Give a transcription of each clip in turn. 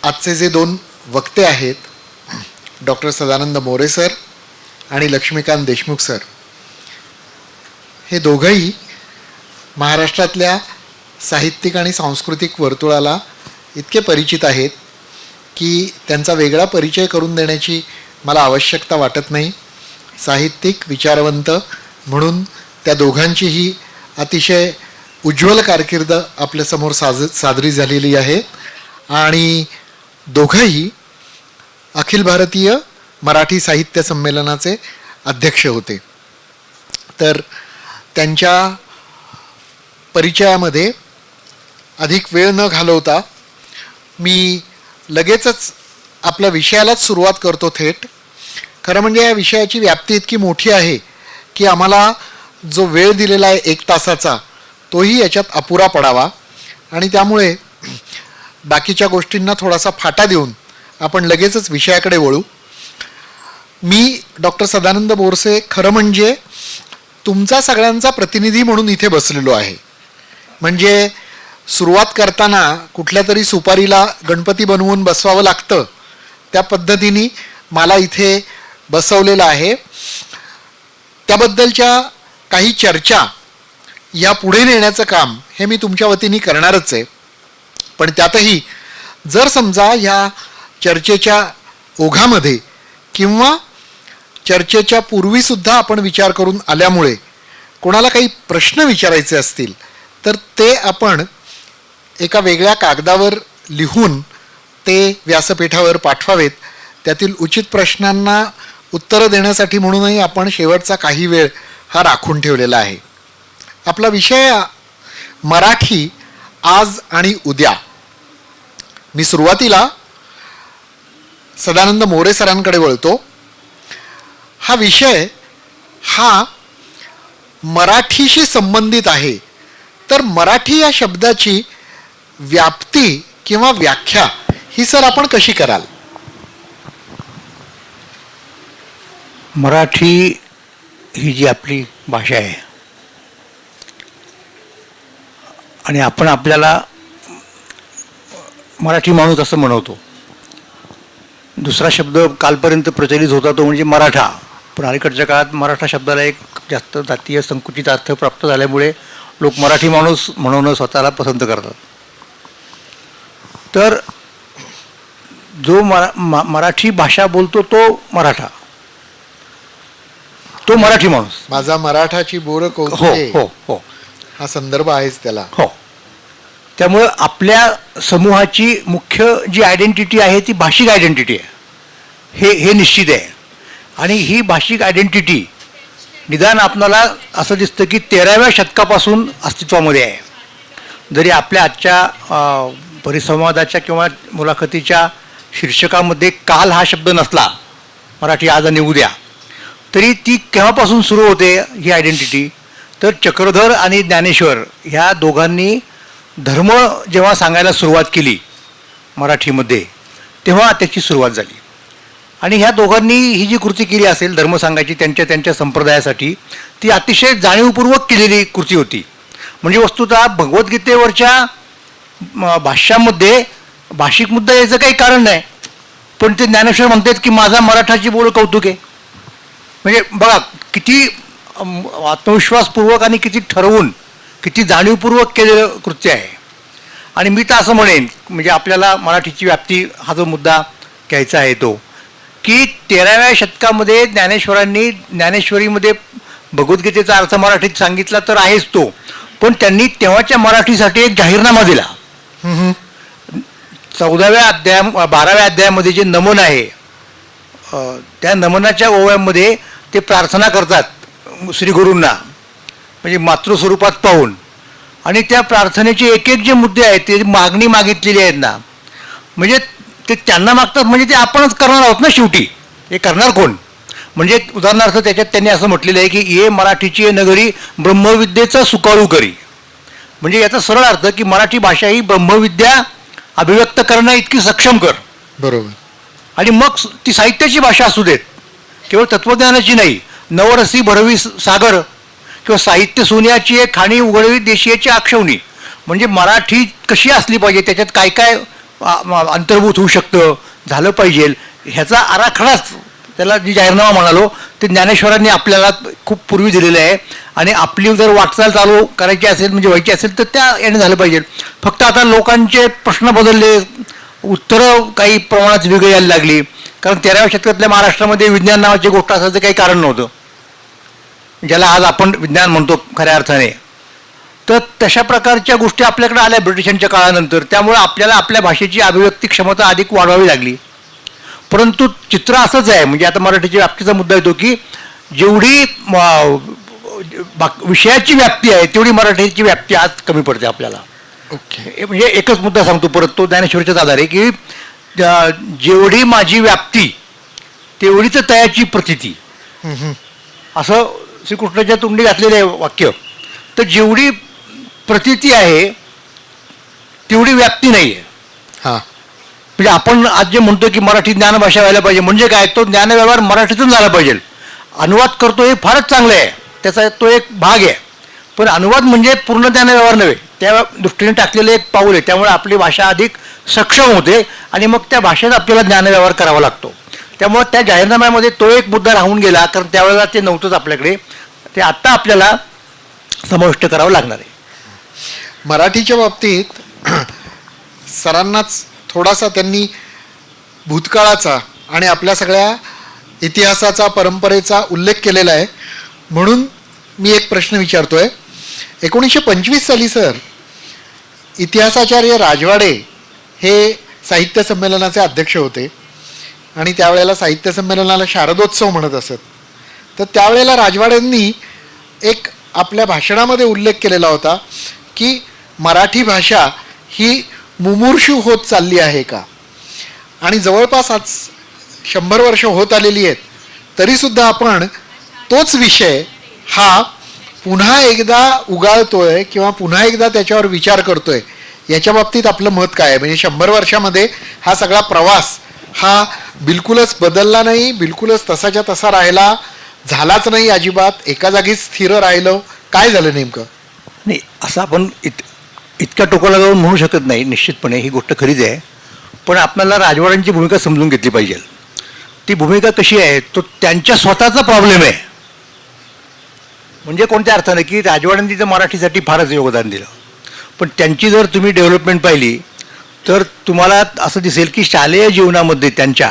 आजचे जे दोन वक्ते आहेत, डॉक्टर सदानंद मोरे सर आणि लक्ष्मीकांत देशमुख सर, हे दोघंही महाराष्ट्रातल्या साहित्यिक आणि सांस्कृतिक वर्तुळाला इतके परिचित आहेत की त्यांचा वेगळा परिचय करून देण्याची मला आवश्यकता वाटत नाही. साहित्यिक विचारवंत म्हणून त्या दोघांचीही अतिशय उज्ज्वल कारकीर्द आपल्यासमोर साजरी झालेली आहे आणि दोघंही अखिल भारतीय मराठी साहित्य संमेलनाचे अध्यक्ष होते. तर त्यांच्या परिचयामध्ये अधिक वेळ न घालवता मी लगेचच आपल्या विषयालाच सुरुवात करतो थेट. खरं म्हणजे या विषयाची व्याप्ती इतकी मोठी आहे की आम्हाला जो वेळ दिलेला आहे 1 तासाचा तोही याच्यात अपुरा पडावा आणि त्यामुळे बाकीच्या गोष्टींना थोडासा फाटा देऊन आपण लगेचच विषयाकडे वळू. मी डॉक्टर सदानंद बोरसे खरं म्हणजे तुमचा सगळ्यांचा प्रतिनिधी म्हणून इथे बसलेलो आहे. म्हणजे सुरुवात करताना कुठल्या तरी सुपारीला गणपती बनवून बसवावं लागतं, त्या पद्धतीने मला इथे बसवलेलं आहे. त्याबद्दलच्या काही चर्चा या पुढे नेण्याचं काम हे मी तुमच्या वतीने करणारच आहे. पण त्यातही जर समजा ह्या चर्चेच्या ओघामध्ये किंवा चर्चेच्या पूर्वीसुद्धा आपण विचार करून आल्यामुळे कोणाला काही प्रश्न विचारायचे असतील तर ते आपण एका वेगळ्या कागदावर लिहून ते व्यासपीठावर पाठवावेत. त्यातील उचित प्रश्नांना उत्तरं देण्यासाठी म्हणूनही आपण शेवटचा काही वेळ हा राखून ठेवलेला आहे. आपला विषय मराठी आज आणि उद्या. मी सुरुवातीला सदानंद मोरे सरांकडे वळतो. हा विषय हा मराठीशी संबंधित आहे. तर मराठी या शब्दाची व्याप्ती किंवा व्याख्या ही सर आपण कशी कराल? मराठी ही जी आपली भाषा आहे आणि आपण आपल्याला मराठी माणूस असं म्हणवतो. दुसरा शब्द कालपर्यंत प्रचलित होता तो म्हणजे मराठा, पण अलीकडच्या काळात मराठा शब्दाला एक जास्त जातीय संकुचित अर्थ प्राप्त झाल्यामुळे लोक मराठी माणूस म्हणून स्वतःला पसंत करतात. तर जो मराठी भाषा बोलतो तो मराठा, तो मराठी माणूस. माझा मराठाची बोर हो कौतुके हो हो हा संदर्भ आहेच त्याला. हो. त्यामुळं आपल्या समूहाची मुख्य जी आयडेंटिटी आहे ती भाषिक आयडेंटिटी आहे, हे निश्चित आहे. आणि ही भाषिक आयडेंटिटी निदान आपणाला असं दिसतं की 13व्या शतकापासून अस्तित्वामध्ये आहे. जरी आपल्या आजच्या परिसंवादाच्या किंवा मुलाखतीच्या शीर्षकामध्ये काल हा शब्द नसला, मराठी आज आणि उद्या, तरी ती केव्हापासून सुरू होते ही आयडेंटिटी? तर चक्रधर आणि ज्ञानेश्वर ह्या दोघांनी धर्म जेव्हा सांगायला सुरुवात केली मराठीमध्ये तेव्हा त्याची सुरुवात झाली. आणि ह्या दोघांनी ही जी कृती केली असेल धर्म सांगायची त्यांच्या त्यांच्या संप्रदायासाठी, ती अतिशय जाणीवपूर्वक केलेली कृती होती. म्हणजे वस्तुतः भगवद्गीतेवरच्या भाष्यामध्ये भाषिक मुद्दा याचं काही कारण नाही, पण ते ज्ञानेश्वर म्हणतात की माझा मराठाची बोल कौतुक आहे. म्हणजे बघा किती आत्मविश्वासपूर्वक आणि किती ठरवून, किती जाणीवपूर्वक केलेलं कृत्य आहे. आणि मी तर असं म्हणेन, म्हणजे आपल्याला मराठीची व्याप्ती हा जो मुद्दा घ्यायचा आहे तो, की 13व्या शतकामध्ये ज्ञानेश्वरांनी ज्ञानेश्वरीमध्ये भगवद्गीतेचा अर्थ मराठीत सांगितला तर आहेच तो, पण त्यांनी तेव्हाच्या मराठीसाठी एक जाहीरनामा दिला. 12व्या अध्यायामध्ये जे नमन आहे त्या नमनाच्या ओव्यामध्ये ते प्रार्थना करतात श्रीगुरूंना, म्हणजे मातृस्वरूपात पाहून. आणि त्या प्रार्थनेचे एक एक जे मुद्दे आहेत ते मागणी मागितलेली आहेत ना, म्हणजे ते त्यांना मागतात, म्हणजे ते आपणच करणार आहोत ना शेवटी. हे करणार कोण? म्हणजे उदाहरणार्थ त्याच्यात त्यांनी असं म्हटलेलं आहे की ये मराठीची नगरी ब्रह्मविद्येचा सुकारू करी. म्हणजे याचा सरळ अर्थ की मराठी भाषा ही ब्रह्मविद्या अभिव्यक्त करण्या इतकी सक्षम कर. बरोबर. आणि मग ती साहित्याची भाषा असू देत, केवळ तत्त्वज्ञानाची नाही. नवरसी भरवी सागर किंवा साहित्य सोन्याची एक खाणी उघडवी देशीयची आक्षवणी. म्हणजे मराठी कशी असली पाहिजे, त्याच्यात काय काय अंतर्भूत होऊ शकतं, झालं पाहिजे, ह्याचा आराखडाच त्याला जी जाहीरनामा म्हणालो ते ज्ञानेश्वरांनी आपल्याला खूप पूर्वी दिलेलं आहे. आणि आपली जर वाटचाल चालू करायची असेल म्हणजे व्हायची असेल तर त्या याने झालं पाहिजे. फक्त आता लोकांचे प्रश्न बदलले, उत्तरं काही प्रमाणात वेगळी यायला लागली. कारण 13व्या शतकातल्या महाराष्ट्रामध्ये विज्ञान नावाची गोष्ट असायचं काही कारण नव्हतं, ज्याला आज आपण विज्ञान म्हणतो खऱ्या अर्थाने. तर तशा प्रकारच्या गोष्टी आपल्याकडे आल्या ब्रिटिशांच्या काळानंतर. त्यामुळे आपल्याला आपल्या भाषेची अभिव्यक्ती क्षमता अधिक वाढवावी लागली. परंतु चित्र असंच आहे, म्हणजे आता मराठीच्या व्याप्तीचा मुद्दा येतो की जेवढी विषयाची व्याप्ती आहे तेवढी मराठीची व्याप्ती आज कमी पडते आपल्याला. ओके. म्हणजे एकच मुद्दा सांगतो परत, तो ज्ञानेश्वरीच्याच आधारे की जेवढी माझी व्याप्ती तेवढीच तयाची प्रतीती, असं श्रीकृष्णाच्या तोंडी घातलेलं आहे वाक्य. तर जेवढी प्रतीती आहे तेवढी व्याप्ती नाही आहे. हां. म्हणजे आपण आज जे म्हणतो की मराठी ज्ञानभाषा व्हायला पाहिजे, म्हणजे काय, तो ज्ञानव्यवहार मराठीतून झाला पाहिजे. अनुवाद करतो हे फारच चांगलं आहे, त्याचा तो एक भाग आहे, पण अनुवाद म्हणजे पूर्ण ज्ञानव्यवहार नव्हे, त्या दृष्टीने टाकलेलं एक पाऊल आहे. त्यामुळे आपली भाषा अधिक सक्षम होते आणि मग त्या भाषेत आपल्याला ज्ञानव्यवहार करावा लागतो. त्यामुळे त्या जाहीरनाम्यामध्ये तो एक मुद्दा राहून गेला, कारण त्यावेळेला ते नव्हतंच आपल्याकडे. ते आत्ता आपल्याला समाविष्ट करावं लागणार आहे. मराठीच्या बाबतीत सरांनाच थोडासा त्यांनी भूतकाळाचा आणि आपल्या सगळ्या इतिहासाचा, परंपरेचा उल्लेख केलेला आहे. म्हणून मी एक प्रश्न विचारतोय. 1925 साली सर इतिहासाचार्य राजवाडे हे साहित्य संमेलनाचे अध्यक्ष होते आणि त्यावेळेला साहित्य संमेलनाला शारदोत्सव म्हणत असत. तर त्यावेळेला राजवाड्यांनी एक आपल्या भाषणामध्ये उल्लेख केलेला होता की मराठी भाषा ही मुमूर्षू होत चालली आहे का. आणि जवळपास आज 100 वर्ष होत आलेली आहेत, तरीसुद्धा आपण तोच विषय हा पुन्हा एकदा उगाळतोय किंवा पुन्हा एकदा त्याच्यावर विचार करतोय. याच्या बाबतीत आपलं मत काय आहे? म्हणजे 100 वर्षामध्ये हा सगळा प्रवास हा बिलकुलच बदलला नाही, बिलकुलच तसाच्या तसा राहिला, झालाच नाही अजिबात, एका जागीच स्थिर राहिलं, काय झालं नेमकं? नाही, असं आपण इतक्या टोकाला जाऊन म्हणू शकत नाही. निश्चितपणे ही गोष्ट खरीच आहे, पण आपल्याला राजवाड्यांची भूमिका समजून घेतली पाहिजे. ती भूमिका कशी आहे, तो त्यांच्या स्वतःचा प्रॉब्लेम आहे. म्हणजे कोणत्या अर्थाने की राजवाड्यांनी तर मराठीसाठी फारच योगदान दिलं, पण त्यांची जर तुम्ही डेव्हलपमेंट पाहिली तर तुम्हाला असं दिसेल की शालेय जीवनामध्ये त्यांचा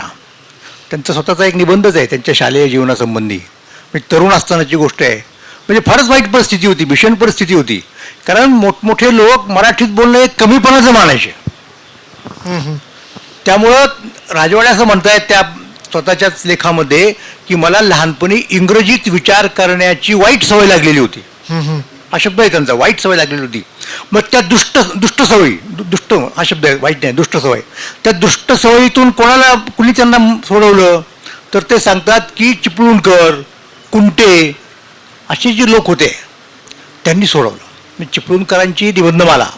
स्वतःचा एक निबंधच आहे त्यांच्या शालेय जीवनासंबंधी. म्हणजे तरुण असतानाची गोष्ट आहे. म्हणजे फारच वाईट परिस्थिती होती, भीषण परिस्थिती होती. कारण मोठमोठे लोक मराठीत बोलणं एक कमीपणाचं मानायचे. त्यामुळं राजवाडे असं म्हणतायत त्या स्वतःच्याच लेखामध्ये की मला लहानपणी इंग्रजीत विचार करण्याची वाईट सवय लागलेली होती. हा शब्द आहे त्यांचा, वाईट सवय लागलेली होती. मग त्या दुष्ट सवयी, दुष्ट हा शब्द आहे, वाईट नाही, दुष्ट सवय, त्या दुष्ट सवयीतून कुणी त्यांना सोडवलं तर ते सांगतात की चिपळूणकर, कुंटे असे जे लोक होते त्यांनी सोडवलं. चिपळूणकरांची निबंधमाला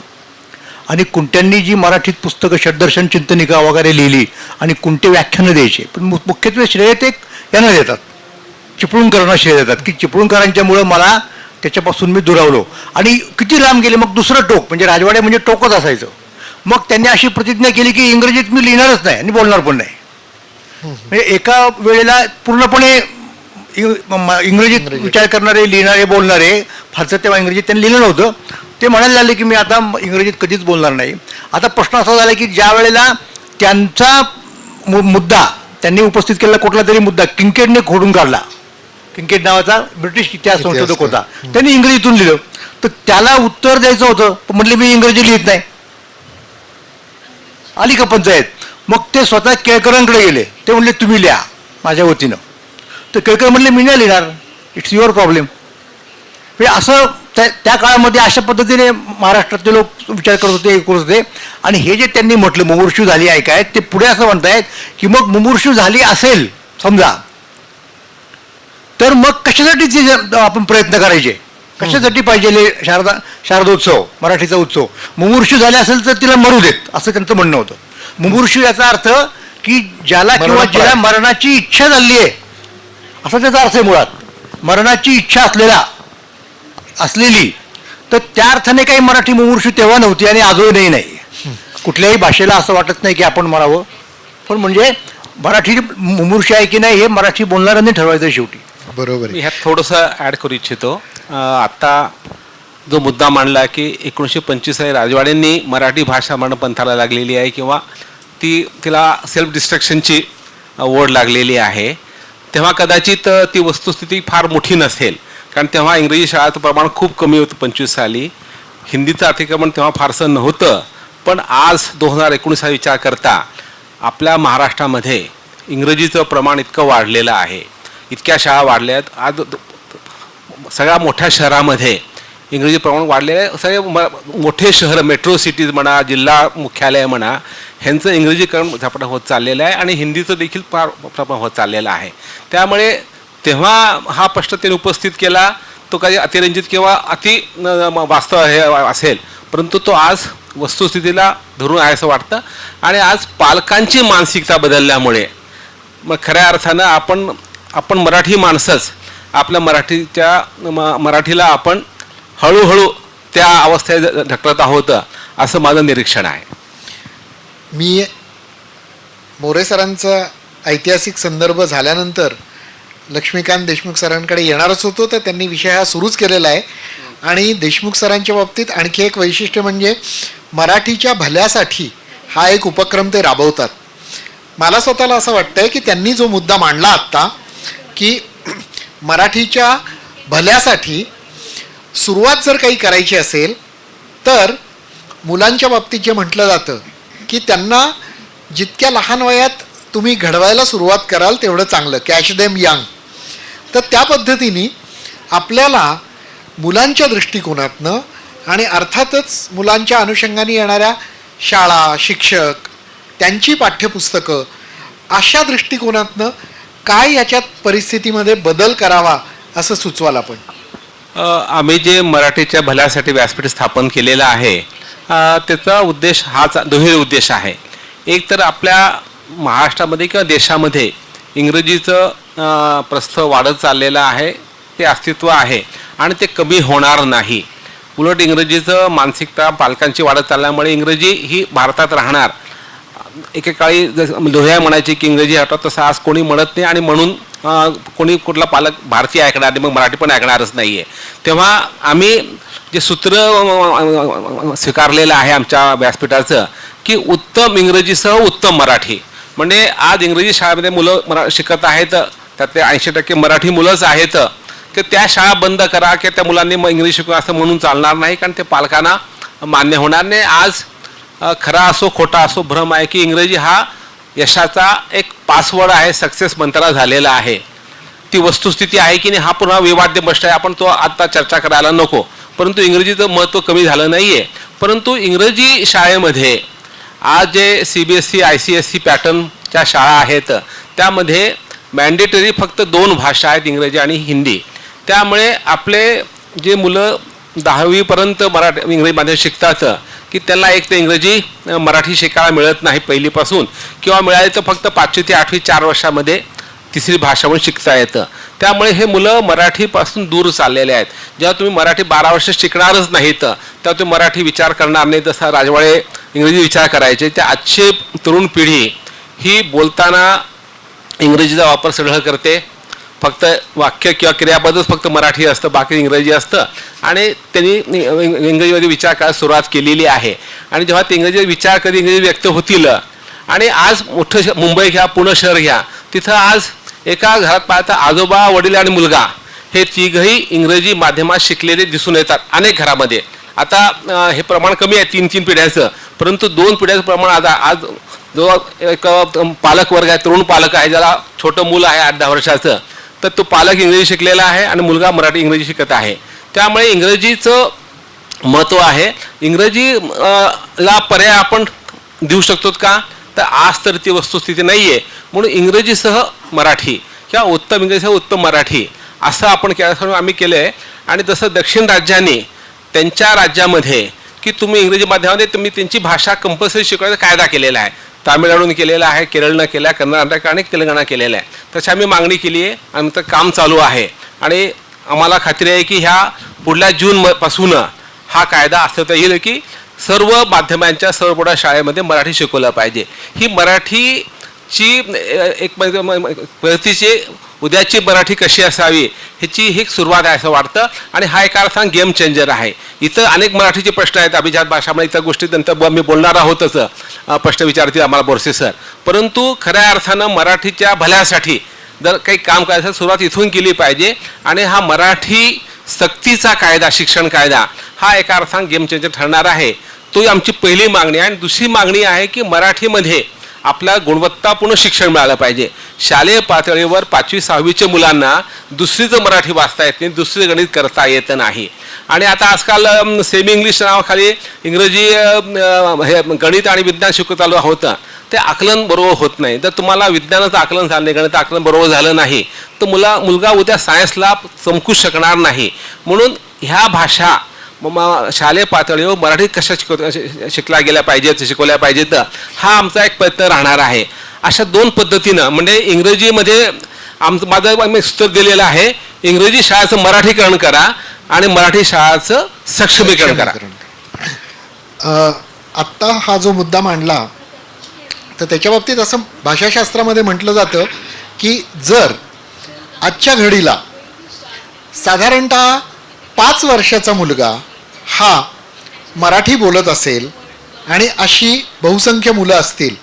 आणि कुंट्यांनी जी मराठीत पुस्तकं षड्दर्शन, चिंतनिका वगैरे लिहिली आणि कुंटे व्याख्यानं द्यायचे, पण मुख्यत्वे श्रेय ते यांना देतात, चिपळूणकरांना श्रेय देतात की चिपळूणकरांच्यामुळं मला त्याच्यापासून मी दुरावलो. आणि किती लांब गेले मग दुसरं टोक, म्हणजे राजवाडे म्हणजे टोकच असायचं. मग त्यांनी अशी प्रतिज्ञा केली की इंग्रजीत मी लिहिणारच नाही आणि बोलणार पण नाही. म्हणजे एका वेळेला पूर्णपणे इंग्रजीत विचार करणारे, लिहिणारे, बोलणारे, फारसं तेव्हा इंग्रजीत त्यांनी लिहिलं नव्हतं, ते म्हणायला लागले की मी आता इंग्रजीत कधीच बोलणार नाही. आता प्रश्न असा झाला की ज्या वेळेला त्यांचा मुद्दा त्यांनी उपस्थित केलेला कुठला तरी मुद्दा किंकेडने खोडून काढला, किंकेड नावाचा ब्रिटिश इतिहास संशोधक होता, त्यांनी इंग्रजीतून लिहिलं, तर त्याला उत्तर द्यायचं होतं, पण म्हटले मी इंग्रजी लिहित नाही. आली का पंचायत. मग ते स्वतः केळकरांकडे गेले, ते म्हणले तुम्ही लिहा माझ्या वतीनं. तर केळकर म्हणले मी नाही लिहिणार, इट्स युअर प्रॉब्लेम. म्हणजे असं त्या काळामध्ये अशा पद्धतीने महाराष्ट्रातले लोक विचार करत होते, करत होते. आणि हे जे त्यांनी म्हटलं मुमूर्षू झाली आहे काय, ते पुढे असं म्हणतायत की मग मुमूर्षू झाली असेल समजा, तर मग कशासाठी ते आपण प्रयत्न करायचे, कशासाठी पाहिजे शारदोत्सव, मराठीचा उत्सव. मुमूर्षू झाले असेल तर तिला मरू देत, असं त्यांचं म्हणणं होतं. मुमूर्षू याचा अर्थ की ज्याला किंवा ज्याला मरणाची इच्छा झाली आहे, असा त्याचा अर्थ आहे मुळात. मरणाची इच्छा असलेली, तर त्या अर्थाने काही मराठी मुमूर्षू तेव्हा नव्हती आणि आजही नाही. कुठल्याही भाषेला असं वाटत नाही की आपण मरावं, पण म्हणजे मराठी मुमूर्ष आहे की नाही हे मराठी बोलणाऱ्यांनी ठरवायचं शेवटी. बरोबर मी आहे. ह्यात थोडंसं ॲड करू इच्छितो. आत्ता जो मुद्दा मांडला की 1925 साली राजवाड्यांनी मराठी भाषा पंथाला लागलेली आहे किंवा तिला सेल्फ डिस्ट्रक्शनची ओढ लागलेली आहे, तेव्हा कदाचित ती वस्तुस्थिती फार मोठी नसेल, कारण तेव्हा इंग्रजी शाळाचं प्रमाण खूप कमी होतं 25 साली. हिंदीचं अतिक्रमण तेव्हा फारसं नव्हतं. पण आज 2019 हा विचार करता आपल्या महाराष्ट्रामध्ये इंग्रजीचं प्रमाण इतकं वाढलेलं आहे, इतक्या शाळा वाढल्या आहेत. आज सगळ्या मोठ्या शहरामध्ये इंग्रजी प्रमाण वाढलेलं आहे. सगळे मोठे शहर, मेट्रो सिटीज म्हणा, जिल्हा मुख्यालय म्हणा, ह्यांचं इंग्रजीकरण झपाटा होत चाललेलं आहे आणि हिंदीचं देखील फार प्रमाण होत चाललेलं आहे. त्यामुळे तेव्हा हा प्रश्न त्यांनी उपस्थित केला, तो काही अतिरंजित किंवा वास्तव हे असेल, परंतु तो आज वस्तुस्थितीला धरून आहे असं वाटतं. आणि आज पालकांची मानसिकता बदलल्यामुळे मग खऱ्या अर्थानं आपण मराठी माणसंच आपल्या मराठीला आपण हळूहळू त्या अवस्थेत ढकलत आहोत असं माझं निरीक्षण आहे. मी मोरे सरांचा ऐतिहासिक संदर्भ झाल्यानंतर लक्ष्मीकांत देशमुख सरांकडे येणारच होतो, तर त्यांनी विषय हा सुरूच केलेला आहे. आणि देशमुख सरांच्या बाबतीत आणखी एक वैशिष्ट्य म्हणजे मराठीच्या भल्यासाठी हा एक उपक्रम ते राबवतात. मला स्वतःला असं वाटतं आहे की त्यांनी जो मुद्दा मांडला आत्ता की मराठीच्या भल्यासाठी सुरुवात जर काही करायची असेल तर मुलांच्या बाबतीत जे म्हटलं जातं की त्यांना जितक्या लहान वयात तुम्ही घडवायला सुरुवात कराल तेवढं चांगलं, कॅच देम यंग. तर त्या पद्धतीने आपल्याला मुलांच्या दृष्टिकोनातनं आणि अर्थातच मुलांच्या अनुषंगाने येणाऱ्या शाळा, शिक्षक, त्यांची पाठ्यपुस्तकं, अशा दृष्टिकोनातनं काय याच्यात परिस्थितीमध्ये बदल करावा असं सुचवाल आपण? आम्ही जे मराठीच्या भल्यासाठी व्यासपीठ स्थापन केलेलं आहे त्याचा उद्देश हाच दुहेरी उद्देश आहे. एक तर आपल्या महाराष्ट्रामध्ये किंवा देशामध्ये इंग्रजीचं प्रस्थ वाढत चाललेलं आहे, ते अस्तित्व आहे आणि ते कमी होणार नाही. उलट इंग्रजीचं मानसिकता पालकांची वाढत चालल्यामुळे इंग्रजी ही भारतात राहणार. एकेकाळी लोह्या म्हणायची की इंग्रजी हटव, तसं आज कोणी म्हणत नाही आणि म्हणून कोणी कुठला पालक भारतीय ऐकणार नाही, मग मराठी पण ऐकणारच नाही आहे. तेव्हा आम्ही जे सूत्र स्वीकारलेलं आहे आमच्या व्यासपीठाचं की उत्तम इंग्रजीसह उत्तम मराठी. म्हणजे आज इंग्रजी शाळेमध्ये मुलं शिकत आहेत, त्यातले 80% मराठी मुलंच आहेत, की त्या शाळा बंद करा की त्या मुलांनी मग इंग्रजी शिकू असं म्हणून चालणार नाही, कारण ते पालकांना मान्य होणार नाही. आज खरा असो खोटा असो भ्रम आहे की इंग्रजी हा यशाचा एक पासवर्ड आहे, सक्सेस मंत्रा झालेला आहे. ती वस्तुस्थिती आहे की नाही हा पुन्हा विवाद्य प्रश्न आहे, आपण तो आता चर्चा करायला नको. परंतु इंग्रजीचं महत्त्व कमी झालं नाही आहे. परंतु इंग्रजी शाळेमध्ये आज जे CBSE ICSE पॅटर्नच्या शाळा आहेत त्यामध्ये मॅन्डेटरी फक्त 2 भाषा आहेत, इंग्रजी आणि हिंदी. त्यामुळे आपले जे मुलं 10वीपर्यंत इंग्रजी माध्यम शिकतात की त्यांना एक तर इंग्रजी मराठी शिकायला मिळत नाही पहिलीपासून, किंवा मिळाले तर फक्त 5वी ते 8वी 4 वर्षामध्ये तिसरी भाषा म्हणून शिकता येतं. त्यामुळे हे मुलं मराठीपासून दूर चाललेले आहेत. जेव्हा तुम्ही मराठी 12 वर्ष शिकणारच नाहीत तेव्हा तुम्ही मराठी विचार करणार नाही. जसा राजवाडे इंग्रजी विचार करायचे, त्या आजची तरुण पिढी ही बोलताना इंग्रजीचा वापर सगळं करते. फक्त वाक्य किंवा क्रियापदच फक्त मराठी असतं, बाकी इंग्रजी असतं. आणि त्यांनी इंग्रजीमध्ये विचार करायला सुरुवात केलेली आहे. आणि जेव्हा ते इंग्रजी विचार कधी इंग्रजी व्यक्त होतील, आणि आज मोठं मुंबई घ्या, पुणे शहर घ्या, तिथं आज एका घरात पाहता आजोबा, वडील आणि मुलगा हे तिघही इंग्रजी माध्यमात शिकलेले दिसून येतात अनेक घरामध्ये. आता हे प्रमाण कमी आहे 3 पिढ्यांचं, परंतु 2 पिढ्यांचं प्रमाण आज जो एक पालक वर्ग आहे, तरुण पालक आहे, ज्याला छोटं मूल आहे 8-10 वर्षाचं, तर तो पालक इंग्रजी शिकलेला आहे आणि मुलगा मराठी इंग्रजी शिकत आहे. त्यामुळे इंग्रजीचं महत्त्व आहे. इंग्रजीला पर्याय आपण देऊ शकतो का, तर आज तर ती वस्तुस्थिती नाही आहे. म्हणून इंग्रजीसह मराठी किंवा उत्तम इंग्रजीसह उत्तम मराठी असं आपण आम्ही केलं आहे. आणि जसं दक्षिण राज्यांनी त्यांच्या राज्यामध्ये की तुम्ही इंग्रजी माध्यमामध्ये तुम्ही त्यांची भाषा कंपल्सरी शिकवायचा कायदा केलेला आहे. तामिळनाडूने केलेला आहे, केरळनं केला आहे, कर्नाटक आणि तेलंगणा केलेला आहे. तशी आम्ही मागणी केली आहे आणि तर काम चालू आहे. आणि आम्हाला खात्री आहे की ह्या पुढल्या जूनपासून हा कायदा अस्तित्वात येईल की सर्व माध्यमांच्या सर्व मोठ्या शाळेमध्ये मराठी शिकवलं पाहिजे. ही मराठीची एक प्रगतीची उद्याची मराठी कशी असावी ह्याची ही सुरुवात आहे असं वाटतं. आणि हा एका अर्थानं गेम चेंजर आहे. इथं अनेक मराठीचे प्रश्न आहेत अभिजात भाषामध्ये, इतर गोष्टी नंतर मी बोलणार आहोतच, प्रश्न विचारतील आम्हाला बोरसे सर. परंतु खऱ्या अर्थानं मराठीच्या भल्यासाठी जर काही काम करायचं सुरुवात इथून केली पाहिजे. आणि हा मराठी सक्तीचा कायदा, शिक्षण कायदा हा एका अर्थानं गेम चेंजर ठरणार आहे. तो आमची पहिली मागणी आहे. आणि दुसरी मागणी आहे की मराठीमध्ये आपल्या गुणवत्तापूर्ण शिक्षण मिळालं पाहिजे. शालेय पातळीवर 5वी 6वीच्या मुलांना दुसरीचं मराठी वाचता येत नाही, दुसरी गणित करता येत नाही. आणि आता आजकाल सेमी इंग्लिश नावाखाली इंग्रजी हे गणित आणि विज्ञान शिकवत चालू होतं, ते आकलन बरोबर होत नाही. तर तुम्हाला विज्ञानाचं आकलन झालं नाही, गणित आकलन बरोबर झालं नाही तर मुलगा उद्या सायन्सला चमकू शकणार नाही. म्हणून ह्या भाषा शालेय पातळीवर मराठी कशा शिकल्या गेल्या पाहिजेत, शिकवल्या पाहिजेत, हा आमचा एक प्रयत्न राहणार आहे. अशा दोन पद्धतीनं म्हणजे इंग्रजीमध्ये माझं सूत्र दिलेलं आहे, इंग्रजी शाळेचं मराठीकरण करा आणि मराठी शाळेचं सक्षमीकरण करा. आत्ता हा जो मुद्दा मांडला तर त्याच्या बाबतीत असं भाषाशास्त्रामध्ये म्हटलं जातं की जर आजच्या घडीला साधारणतः 5 वर्षाचा मुलगा हा मराठी बोलत असेल आणि अशी बहुसंख्य मुलं असतील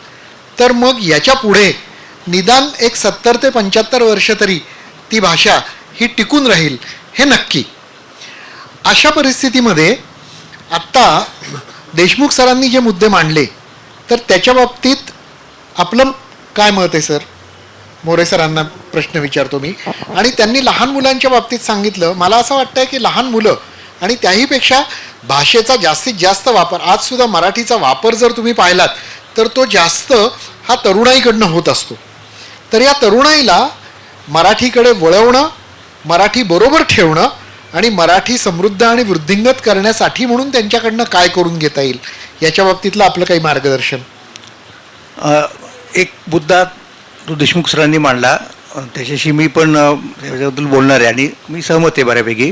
तर मग याच्या पुढे निदान एक 70 ते 75 वर्ष तरी ती भाषा ही टिकून राहील हे नक्की. अशा परिस्थितीमध्ये आत्ता देशमुख सरांनी जे मुद्दे मांडले तर त्याच्या बाबतीत आपलं काय मत आहे सर? मोरे सरांना प्रश्न विचारतो मी. आणि त्यांनी लहान मुलांच्या बाबतीत सांगितलं, मला असं वाटतंय की लहान मुलं आणि त्याहीपेक्षा भाषेचा जास्तीत जास्त वापर, आजसुद्धा मराठीचा वापर जर तुम्ही पाहिलात तर तो जास्त हा तरुणाईकडनं होत असतो. तर या तरुणाईला मराठीकडे वळवणं, मराठी बरोबर ठेवणं आणि मराठी समृद्ध आणि वृद्धिंगत करण्यासाठी म्हणून त्यांच्याकडनं काय करून घेता येईल याच्या बाबतीतलं आपलं काही मार्गदर्शन? एक मुद्दा तो देशमुख सरांनी मांडला, त्याच्याशी मी पण त्याच्याबद्दल बोलणार आहे आणि मी सहमत आहे बऱ्यापैकी.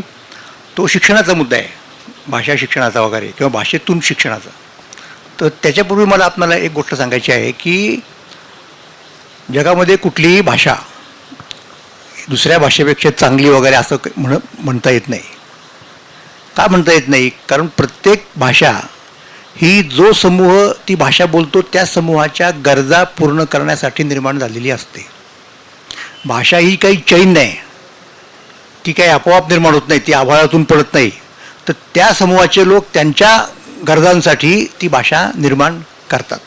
तो शिक्षणाचा मुद्दा आहे, भाषा शिक्षणाचा वगैरे किंवा भाषेतून शिक्षणाचा. तर त्याच्यापूर्वी मला आपल्याला एक गोष्ट सांगायची आहे की जगामध्ये कुठलीही भाषा दुसऱ्या भाषेपेक्षा चांगली वगैरे असं म्हणता येत नाही. का म्हणता येत नाही? कारण प्रत्येक भाषा ही जो समूह ती भाषा बोलतो त्या समूहाच्या गरजा पूर्ण करण्यासाठी निर्माण झालेली असते. भाषा ही काही चैन नाही, ती काही आपोआप निर्माण होत नाही, ती आभाळातून पडत नाही. तर त्या समूहाचे लोक त्यांच्या गरजांसाठी ती भाषा निर्माण करतात.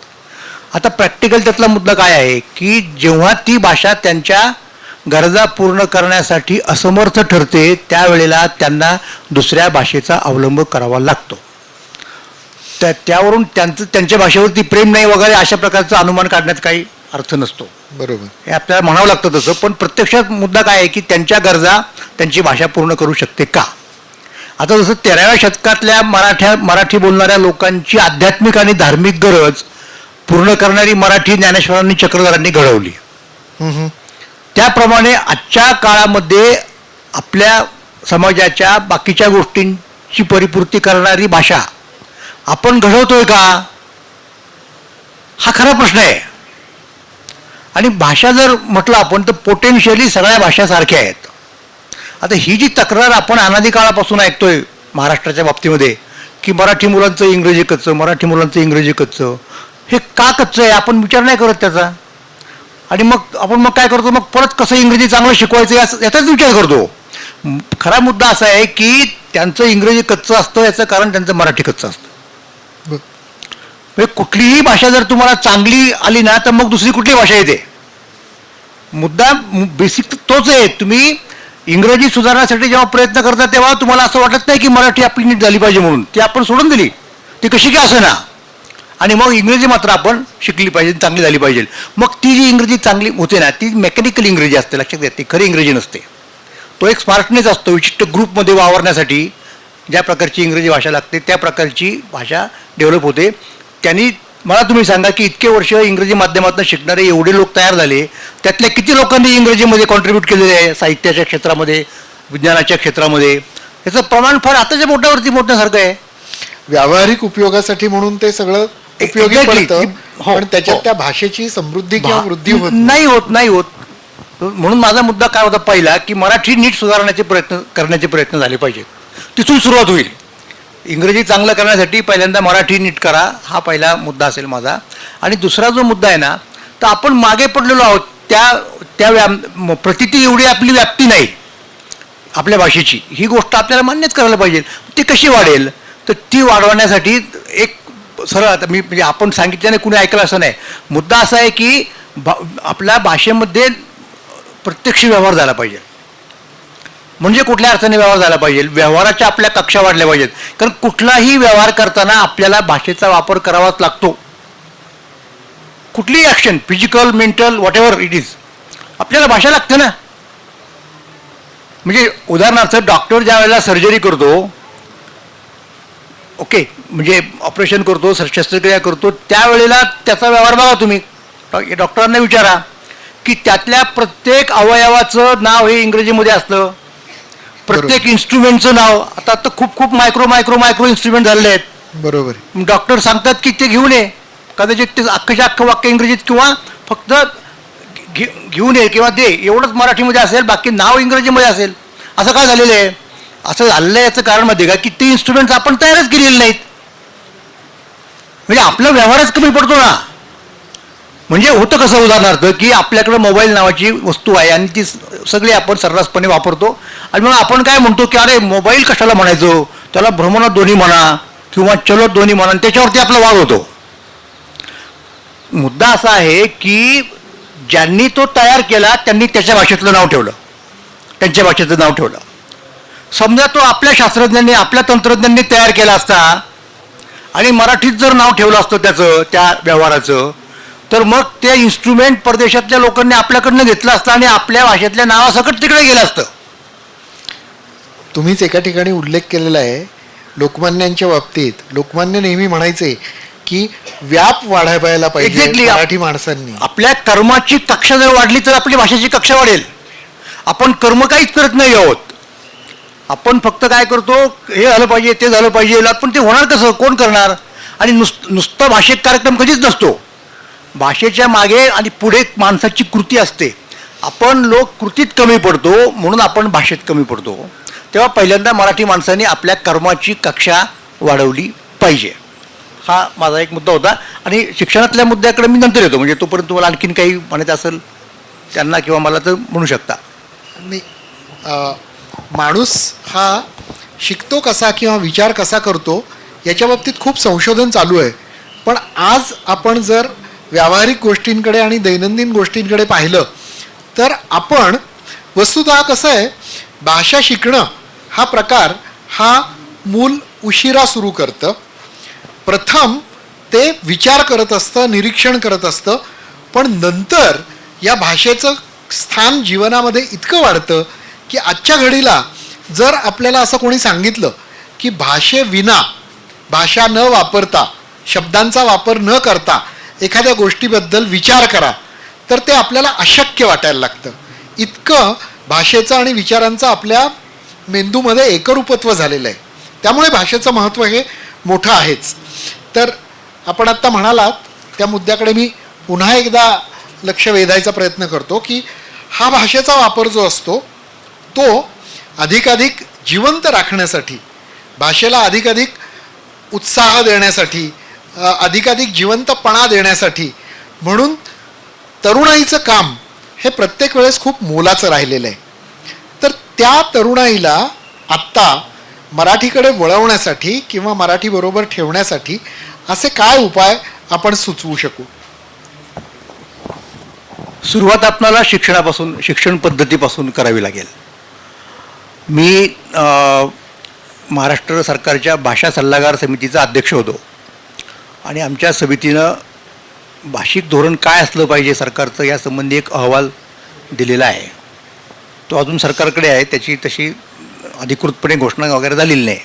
आता प्रॅक्टिकल त्यातला मुद्दा काय आहे की जेव्हा ती भाषा त्यांच्या गरजा पूर्ण करण्यासाठी असमर्थ ठरते त्यावेळेला त्यांना दुसऱ्या भाषेचा अवलंब करावा लागतो. त्यावरून त्यांच्या भाषेवरती प्रेम नाही वगैरे अशा प्रकारचा अनुमान काढण्यात काही अर्थ नसतो. बरोबर, हे आपल्याला म्हणावं लागतं तसं. पण प्रत्यक्षात मुद्दा काय आहे की त्यांच्या गरजा त्यांची भाषा पूर्ण करू शकते का? आता जसं 13व्या शतकातल्या मराठी बोलणाऱ्या लोकांची आध्यात्मिक आणि धार्मिक गरज पूर्ण करणारी मराठी ज्ञानेश्वरांनी चक्रधरांनी घडवली, त्याप्रमाणे आजच्या काळामध्ये आपल्या समाजाच्या बाकीच्या गोष्टींची परिपूर्ती करणारी भाषा आपण घडवतोय का? हा खरा प्रश्न आहे. आणि भाषा जर म्हटलं आपण तर पोटेन्शियली सगळ्या भाषा सारख्या आहेत. आता ही जी तक्रार आपण अनादी काळापासून ऐकतोय महाराष्ट्राच्या बाबतीमध्ये की मराठी मुलांचं इंग्रजी कच्चं, मराठी मुलांचं इंग्रजी कच्चं, हे का कच्चं आहे आपण विचार नाही करत त्याचा. आणि मग आपण काय करतो, मग परत कसं इंग्रजी चांगलं शिकवायचं याचाच विचार करतो. खरा मुद्दा असा आहे की त्यांचं इंग्रजी कच्चं असतं याचं कारण त्यांचं मराठी कच्चं असतं. कुठलीही भाषा जर तुम्हाला चांगली आली ना तर मग दुसरी कुठली भाषा येते. मुद्दा बेसिक तोच आहे. तुम्ही इंग्रजी सुधारण्यासाठी जेव्हा प्रयत्न करता तेव्हा तुम्हाला असं वाटत नाही की मराठी आपली नीट झाली पाहिजे म्हणून ती आपण सोडून दिली, ती कशी काय असं ना. आणि मग इंग्रजी मात्र आपण शिकली पाहिजे, चांगली झाली पाहिजे. मग ती जी इंग्रजी चांगली होते ना ती मेकॅनिकल इंग्रजी असते, लक्षात घ्या. ती खरी इंग्रजी नसते. तो एक स्मार्टनेस असतो. विशिष्ट ग्रुपमध्ये वावरण्यासाठी ज्या प्रकारची इंग्रजी भाषा लागते त्या प्रकारची भाषा डेव्हलप होते. त्यांनी मला तुम्ही सांगा की इतके वर्ष इंग्रजी माध्यमातून शिकणारे एवढे लोक तयार झाले, त्यातल्या किती लोकांनी इंग्रजीमध्ये कॉन्ट्रीब्यूट केलेले आहे साहित्याच्या क्षेत्रामध्ये, विज्ञानाच्या क्षेत्रामध्ये. याचं प्रमाण फार आताच्या मोठ्यावरती मोठ्यासारखं आहे. व्यावहारिक उपयोगासाठी म्हणून ते सगळं उपयोगी Exactly. पडतं, हो, पण त्याच्यात हो. त्या भाषेची समृद्धी किंवा वृद्धी होत नाही. नाही होत. म्हणून माझा मुद्दा काय होता पहिला, की मराठी नीट करण्याचे प्रयत्न झाले पाहिजेत. तिथून सुरुवात होईल. इंग्रजी चांगलं करण्यासाठी पहिल्यांदा मराठी नीट करा, हा पहिला मुद्दा असेल माझा. आणि दुसरा जो मुद्दा आहे ना, तर आपण मागे पडलेलो आहोत. प्रतिती एवढी आपली व्याप्ती नाही आपल्या भाषेची, ही गोष्ट आपल्याला मान्यच करायला पाहिजे. ती कशी वाढेल, तर ती वाढवण्यासाठी एक सरळ, आता मी म्हणजे आपण सांगितल्याने कुणी ऐकलं असं नाही. मुद्दा असा आहे की आपल्या भाषेमध्ये प्रत्यक्ष व्यवहार झाला पाहिजे. म्हणजे कुठल्या अर्थाने व्यवहार झाला पाहिजे, व्यवहाराच्या आपल्या कक्षा वाढल्या पाहिजेत. कारण कुठलाही व्यवहार करताना आपल्याला भाषेचा वापर करावाच लागतो. कुठलीही action, physical, mental, what ever it is, आपल्याला भाषा लागते ना. म्हणजे उदाहरणार्थ डॉक्टर ज्या वेळेला सर्जरी करतो, ओके, म्हणजे ऑपरेशन करतो, शस्त्रक्रिया करतो, त्यावेळेला त्याचा व्यवहार बघा तुम्ही. डॉक्टरांना विचारा की त्यातल्या प्रत्येक अवयवाचं नाव हे इंग्रजीमध्ये असतं. प्रत्येक इन्स्ट्रुमेंटचं नाव, आता तर खूप मायक्रो इन्स्ट्रुमेंट झालेले आहेत. बरोबर. डॉक्टर सांगतात की ते घेऊन ये, कदाचित ते अख्खं वाक्य इंग्रजीत किंवा फक्त घेऊन ये किंवा दे एवढंच मराठीमध्ये असेल, बाकी नाव इंग्रजीमध्ये असेल. असं काय झालेलं आहे? असं झालेलं आहे याचं कारण मध्ये का, की ते इन्स्ट्रुमेंट्स आपण तयारच केलेले नाहीत. म्हणजे आपला व्यवहारच कमी पडतो ना. म्हणजे होतं कसं, उदाहरणार्थ की आपल्याकडे मोबाईल नावाची वस्तू आहे आणि ती सगळी आपण सर्रासपणे वापरतो. आणि मग आपण काय म्हणतो की अरे मोबाईल कशाला म्हणायचो, त्याला भ्रमणध्वनी म्हणा किंवा चलध्वनी म्हणा, त्याच्यावरती आपला वाद होतो. मुद्दा असा आहे की ज्यांनी तो तयार केला त्यांनी त्याच्या भाषेतलं नाव ठेवलं, त्यांच्या भाषेचं नाव ठेवलं. समजा तो आपल्या शास्त्रज्ञांनी, आपल्या तंत्रज्ञांनी तयार केला असता आणि मराठीत जर नाव ठेवलं असतं त्याचं, त्या व्यवहाराचं, तर मग ते इन्स्ट्रुमेंट परदेशातल्या लोकांनी आपल्याकडनं घेतलं असतं आणि आपल्या भाषेतल्या नावासकट तिकडे गेलं असतं. तुम्हीच एका ठिकाणी उल्लेख केलेला आहे लोकमान्यांच्या बाबतीत. लोकमान्य नेहमी म्हणायचे की व्याप वाढायला पाहिजे Exactly. मराठी माणसांनी. आपल्या कर्माची कक्षा जर वाढली तर आपली भाषेची कक्षा वाढेल. आपण कर्म काहीच करत नाही आहोत. आपण फक्त काय करतो, हे झालं पाहिजे, ते झालं पाहिजे, पण ते होणार कसं, कोण करणार? आणि नुसतं भाषेत कार्यक्रम कधीच नसतो. भाषेच्या मागे आणि पुढे माणसाची कृती असते. आपण लोक कृतीत कमी पडतो, म्हणून आपण भाषेत कमी पडतो. तेव्हा पहिल्यांदा मराठी माणसांनी आपल्या कर्माची कक्षा वाढवली पाहिजे. हा माझा एक मुद्दा होता. आणि शिक्षणातल्या मुद्द्याकडे मी नंतर येतो, म्हणजे तोपर्यंत तुम्हाला आणखीन काही म्हणायचं असेल त्यांना किंवा मला तर म्हणू शकता. आणि माणूस हा शिकतो कसा किंवा विचार कसा करतो याच्या बाबतीत खूप संशोधन चालू आहे. पण आज आपण जर व्यावहारिक गोष्टींकडे आणि दैनंदिन गोष्टींकडे पाहिलं तर आपण वस्तुतः कसं आहे, भाषा शिकणं हा प्रकार हा मूल उशिरा सुरू करतं. प्रथम ते विचार करत असतं, निरीक्षण करत असतं, पण नंतर या भाषेचं स्थान जीवनामध्ये इतकं वाढतं की आजच्या घडीला जर आपल्याला असं कोणी सांगितलं की भाषेविना, भाषा न वापरता, शब्दांचा वापर न करता एखाद्या गोष्टीबद्दल विचार करा, तर ते आपल्याला अशक्य वाटायला लागतं. इतकं भाषेचं आणि विचारांचं आपल्या मेंदूमध्ये एकरूपत्व झालेलं आहे. त्यामुळे भाषेचं महत्त्व हे मोठं आहेच. तर आपण आत्ता म्हणालात त्या मुद्द्याकडे मी पुन्हा एकदा लक्ष वेधायचा प्रयत्न करतो की हा भाषेचा वापर जो असतो तो अधिकाधिक जिवंत राखण्यासाठी, भाषेला अधिकाधिक उत्साह देण्यासाठी, अधिकाधिक जिवंतपणा देण्यासाठी, म्हणून तरुणाईचं काम हे प्रत्येक वेळेस खूप मोलाचं राहिलेलं आहे. तर त्या तरुणाईला आत्ता मराठीकडे वळवण्यासाठी किंवा मराठीबरोबर ठेवण्यासाठी असे काय उपाय आपण सुचवू शकू? सुरुवात आपल्याला शिक्षणापासून, शिक्षण पद्धतीपासून करावी लागेल. मी महाराष्ट्र सरकारच्या भाषा सल्लागार समितीचा अध्यक्ष होतो आणि आमच्या समितीनं भाषिक धोरण काय असलं पाहिजे सरकारचं यासंबंधी एक अहवाल दिलेला आहे. तो अजून सरकारकडे आहे, त्याची तशी अधिकृतपणे घोषणा वगैरे झालेली नाही,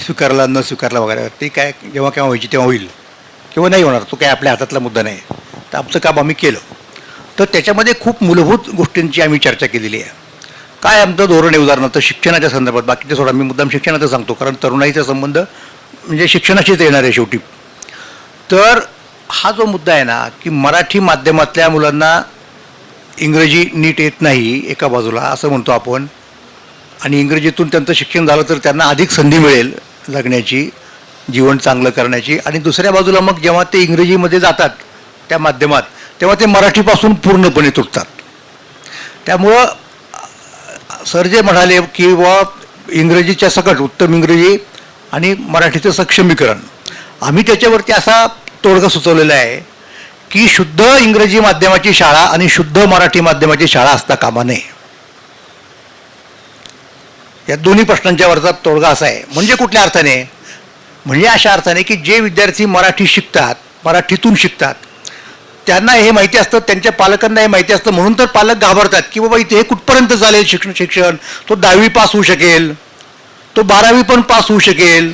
स्वीकारला न स्वीकारला वगैरे. ती काय जेव्हा केव्हा व्हायची तेव्हा होईल किंवा नाही होणार, तो काय आपल्या हातातला मुद्दा नाही. तर आमचं काम आम्ही केलं. तर त्याच्यामध्ये खूप मूलभूत गोष्टींची आम्ही चर्चा केलेली आहे. काय आमचं धोरण आहे उदाहरणार्थ शिक्षणाच्या संदर्भात, बाकीचे सोडा, मी मुद्दाम शिक्षणाचं सांगतो कारण तरुणाईचा संबंध म्हणजे शिक्षणाशीच येणार आहे शेवटी. तर हा जो मुद्दा आहे ना की मराठी माध्यमातल्या मुलांना इंग्रजी नीट येत नाही एका बाजूला असं म्हणतो आपण, आणि इंग्रजीतून त्यांचं शिक्षण झालं तर त्यांना अधिक संधी मिळेल जगण्याची, जीवन चांगलं करण्याची, आणि दुसऱ्या बाजूला मग जेव्हा ते इंग्रजीमध्ये जातात त्या माध्यमात तेव्हा ते मराठीपासून पूर्णपणे तुटतात. त्यामुळं सर जे म्हणाले की व इंग्रजीच्या सकट उत्तम इंग्रजी आणि मराठीचं सक्षमीकरण, आम्ही त्याच्यावरती असा तोडगा सुचवलेला आहे की शुद्ध इंग्रजी माध्यमाची शाळा आणि शुद्ध मराठी माध्यमाची शाळा असता कामा नये. या दोन्ही प्रश्नांच्यावरचा तोडगा असा आहे. म्हणजे कुठल्या अर्थाने? म्हणजे अशा अर्थाने की जे विद्यार्थी मराठी शिकतात, मराठीतून शिकतात, त्यांना हे माहिती असतं, त्यांच्या पालकांना हे माहिती असतं, म्हणून तर पालक घाबरतात की बाबा इथे हे कुठपर्यंत चालेल शिक्षण. तो 10वी पास होऊ शकेल, तो 12वी पण पास होऊ शकेल,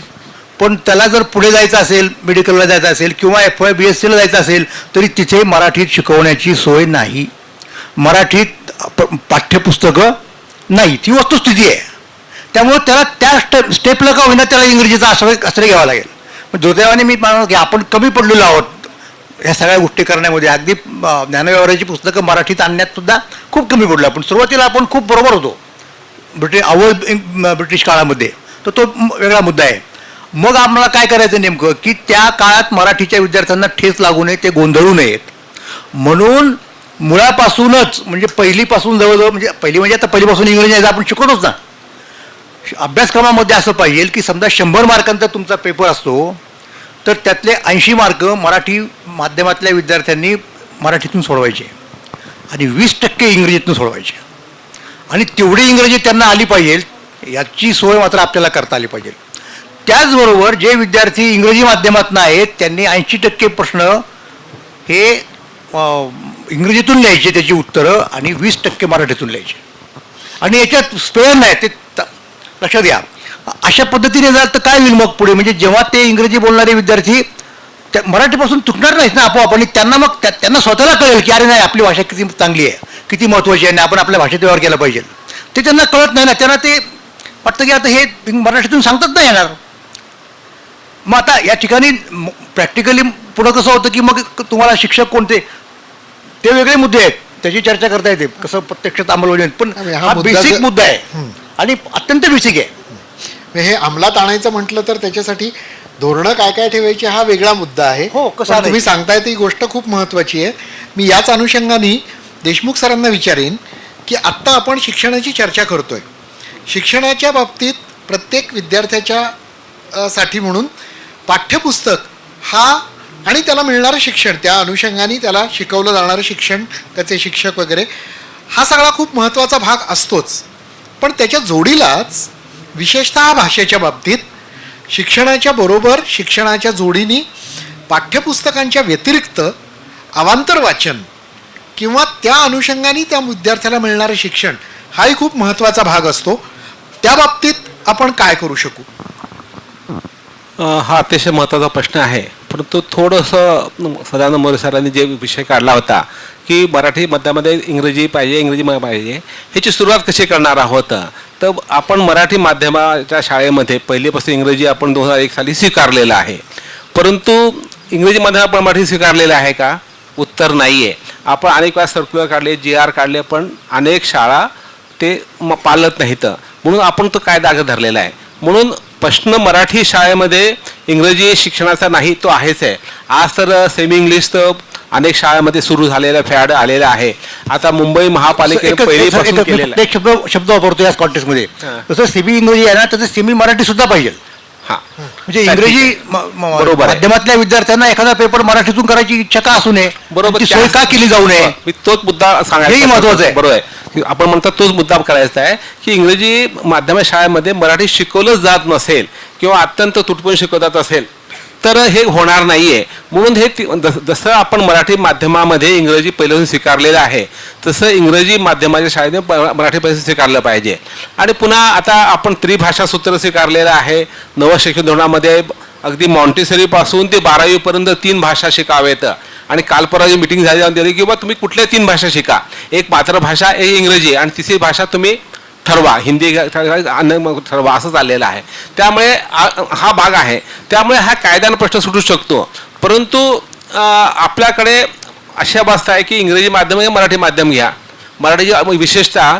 पण त्याला जर पुढे जायचं असेल, मेडिकलला जायचं असेल किंवा FY BSc ला जायचं असेल तरी तिथे मराठीत शिकवण्याची सोय नाही, मराठीत पाठ्यपुस्तकं नाही, ती वस्तुस्थिती आहे. त्यामुळे त्याला त्या स्टेपला का होईना त्याला इंग्रजीचा आश्रय घ्यावा लागेल. दुर्दैवाने मी मानतो की आपण कमी पडलेलो आहोत ह्या सगळ्या गोष्टी करण्यामध्ये. अगदी ज्ञानव्यवहाराची पुस्तकं मराठीत आणण्यात सुद्धा खूप कमी पडलो आपण. सुरुवातीला आपण खूप बरोबर होतो ब्रिटिश काळामध्ये, तर तो वेगळा मुद्दा आहे. मग आम्हाला काय करायचं नेमकं की त्या काळात मराठीच्या विद्यार्थ्यांना ठेच लागू नये, ते गोंधळू नयेत म्हणून मुळापासूनच, म्हणजे पहिलीपासून जवळजवळ, म्हणजे म्हणजे आता पहिलीपासून इंग्रजी आपण शिकवतोच ना, अभ्यासक्रमामध्ये असं पाहिजे की समजा 100 मार्कांचा तुमचा पेपर असतो तर त्यातले 80 मार्क मराठी माध्यमातल्या विद्यार्थ्यांनी मराठीतून सोडवायचे आणि 20% इंग्रजीतून सोडवायचे, आणि तेवढी इंग्रजी त्यांना आली पाहिजे याची सोय मात्र आपल्याला करता आली पाहिजे. त्याचबरोबर जे विद्यार्थी इंग्रजी माध्यमातून आहेत त्यांनी 80% प्रश्न हे इंग्रजीतून लिहायचे त्याची उत्तरं, आणि 20% मराठीतून लिहायचे, आणि याच्यात स्पेअर नाही, ते लक्षात घ्या. अशा पद्धतीने झालं तर काय होईल मग पुढे? म्हणजे जेव्हा ते इंग्रजी बोलणारे विद्यार्थी त्या मराठीपासून तुटणार नाहीत ना आपोआप, आणि त्यांना मग त्यांना स्वतःला कळेल की अरे नाही, आपली भाषा किती चांगली आहे, किती महत्त्वाची आहे, आणि आपण आपल्या भाषेत व्यवहार केला पाहिजे. ते त्यांना कळत नाही ना, त्यांना ते वाटतं की आता हे मराठीतून सांगतात नाही येणार. मग आता या ठिकाणी प्रॅक्टिकली पुढं कसं होतं की मग तुम्हाला शिक्षक कोणते ते वेगळे मुद्दे आहेत, त्याची चर्चा करता येते कसं प्रत्यक्षात अंमलबजावणी, पण हा बेसिक मुद्दा आहे आणि अत्यंत बेसिक आहे. हे अंमलात आणायचं म्हटलं तर त्याच्यासाठी धोरणं काय काय ठेवायची हा वेगळा मुद्दा आहे. हो, कसं पण तुम्ही सांगताय ती गोष्ट खूप महत्त्वाची आहे. मी याच अनुषंगाने देशमुख सरांना विचारेन की आत्ता आपण शिक्षणाची चर्चा करतोय, शिक्षणाच्या बाबतीत प्रत्येक विद्यार्थ्याच्या साठी म्हणून पाठ्यपुस्तक हा आणि त्याला मिळणारं शिक्षण, त्या अनुषंगाने त्याला शिकवलं जाणारं शिक्षण, त्याचे शिक्षक वगैरे, हा सगळा खूप महत्त्वाचा भाग असतोच. पण त्याच्या जोडीलाच विशेषतः भाषेच्या बाबतीत शिक्षणाच्या बरोबर, शिक्षणाच्या जोडीने पाठ्यपुस्तकांच्या व्यतिरिक्त अवांतर वाचन किंवा त्या अनुषंगाने त्या विद्यार्थ्याला मिळणारं शिक्षण हाही खूप महत्त्वाचा भाग असतो. त्या बाबतीत आपण काय करू शकू? हा अतिशय महत्त्वाचा प्रश्न आहे. परंतु थोडंसं सदानंद मोरे सरांनी जे विषय काढला होता की मराठी माध्यमामध्ये इंग्रजी पाहिजे, इंग्रजी पाहिजे, ह्याची सुरुवात कशी करणार आहोत, तर आपण मराठी माध्यमाच्या शाळेमध्ये पहिलीपासून इंग्रजी आपण 2001 साली स्वीकारलेलं आहे. परंतु इंग्रजी माध्यमात आपण मराठी स्वीकारलेलं आहे का? उत्तर नाही आहे. आपण अनेक वेळा सर्क्युलर काढले, GR काढले, पण अनेक शाळा ते पाळत नाहीत, म्हणून आपण तो कायदा धरलेला आहे. म्हणून प्रश्न मराठी शाळेमध्ये इंग्रजी शिक्षणाचा नाही, तो आहेच आहे. आज तर सेमी इंग्लिश तर अनेक शाळेमध्ये सुरू झालेला फॅड आलेला आहे. आता मुंबई महापालिकेने पहिलीपासून केलेला एक शब्द वापरतो या कॉन्टेक्स्टमध्ये, तसं सेमी इंग्रजी आहे ना, तसं सेमी मराठी सुद्धा पाहिजे. हा, म्हणजे इंग्रजी बरोबर आहे. माध्यमातल्या विद्यार्थ्यांना एखादा पेपर मराठीतून करायची इच्छा का असू नये, बरोबर, ती सोय का केली जाऊ नये, मी तोच मुद्दा सांगायचा, हेही महत्त्वाचं आहे. बरोबर आहे. आपण म्हणतात तोच मुद्दा करायचा आहे की इंग्रजी माध्यम शाळेमध्ये मराठी शिकवलंच जात नसेल किंवा अत्यंत तुटपुंज शिकवत असेल तर हे होणार नाहीये. म्हणून हे जसं आपण मराठी माध्यमामध्ये इंग्रजी पहिल्यापासून स्वीकारलेलं आहे तसं इंग्रजी माध्यमाच्या शाळेने मराठी पहिल्यापासून स्वीकारलं पाहिजे. आणि पुन्हा आता आपण त्रिभाषा सूत्र स्वीकारलेलं आहे. नवं शिक्षण धोरणामध्ये अगदी मॉन्टेसरीपासून ते 12वीपर्यंत 3 भाषा शिकावेत. आणि काल परवा जी मिटिंग झाली की बा तुम्ही कुठल्या 3 भाषा शिका, एक मातृभाषा, एक इंग्रजी, आणि तिसरी भाषा तुम्ही ठरवा, हिंदी ठरवा असं चाललेलं आहे. त्यामुळे हा भाग आहे. त्यामुळे हा कायद्यानं प्रश्न सुटू शकतो. परंतु आपल्याकडे अशी अवस्था आहे की इंग्रजी माध्यम घ्या, मराठी माध्यम घ्या. मराठीची विशेषतः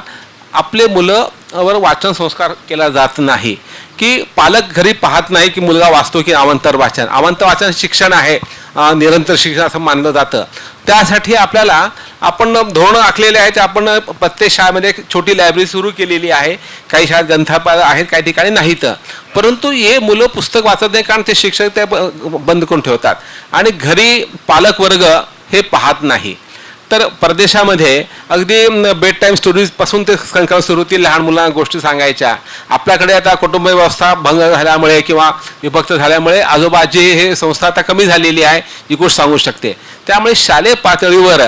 आपले मुलं वर वाचन संस्कार केला जात नाही, की पालक घरी पाहत नाही की मुलगा वाचतो की अवांतर वाचन. अवांतर वाचन शिक्षण आहे, निरंतर शिक्षण असं मानलं जातं. त्यासाठी आपल्याला आपण धोरणं आखलेले आहेत. आपण प्रत्येक शाळेमध्ये एक छोटी लायब्ररी सुरू केलेली आहे. काही शाळेत ग्रंथालय आहेत, काही ठिकाणी नाहीत. परंतु हे मुलं पुस्तक वाचत नाही, कारण ते शिक्षक ते बंद करून ठेवतात आणि घरी पालक वर्ग हे पाहत नाही. तर परदेशामध्ये अगदी बेड टाईम स्टोरीजपासून ते संकलन सुरू होती. लहान मुलांना गोष्टी सांगायच्या. आपल्याकडे आता कुटुंब व्यवस्था भंग झाल्यामुळे किंवा विभक्त झाल्यामुळे आजोबाची हे संस्था आता कमी झालेली आहे, ही गोष्ट सांगू शकते. त्यामुळे शालेय पातळीवर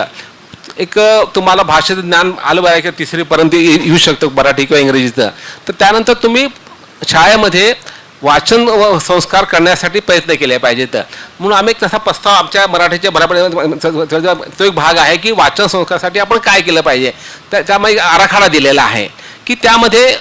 एक तुम्हाला भाषेचं ज्ञान आलं पाहिजे की 3रीपर्यंत येऊ शकतं मराठी किंवा इंग्रजीचं. तर त्यानंतर तुम्ही शाळेमध्ये वाचन संस्कार करण्यासाठी प्रयत्न केले पाहिजेत. म्हणून आम्ही एक तसा प्रस्ताव आमच्या मराठीच्या तो एक भाग आहे की वाचन संस्कारासाठी आपण काय केलं पाहिजे. त्यामध्ये आराखडा दिलेला आहे की त्यामध्ये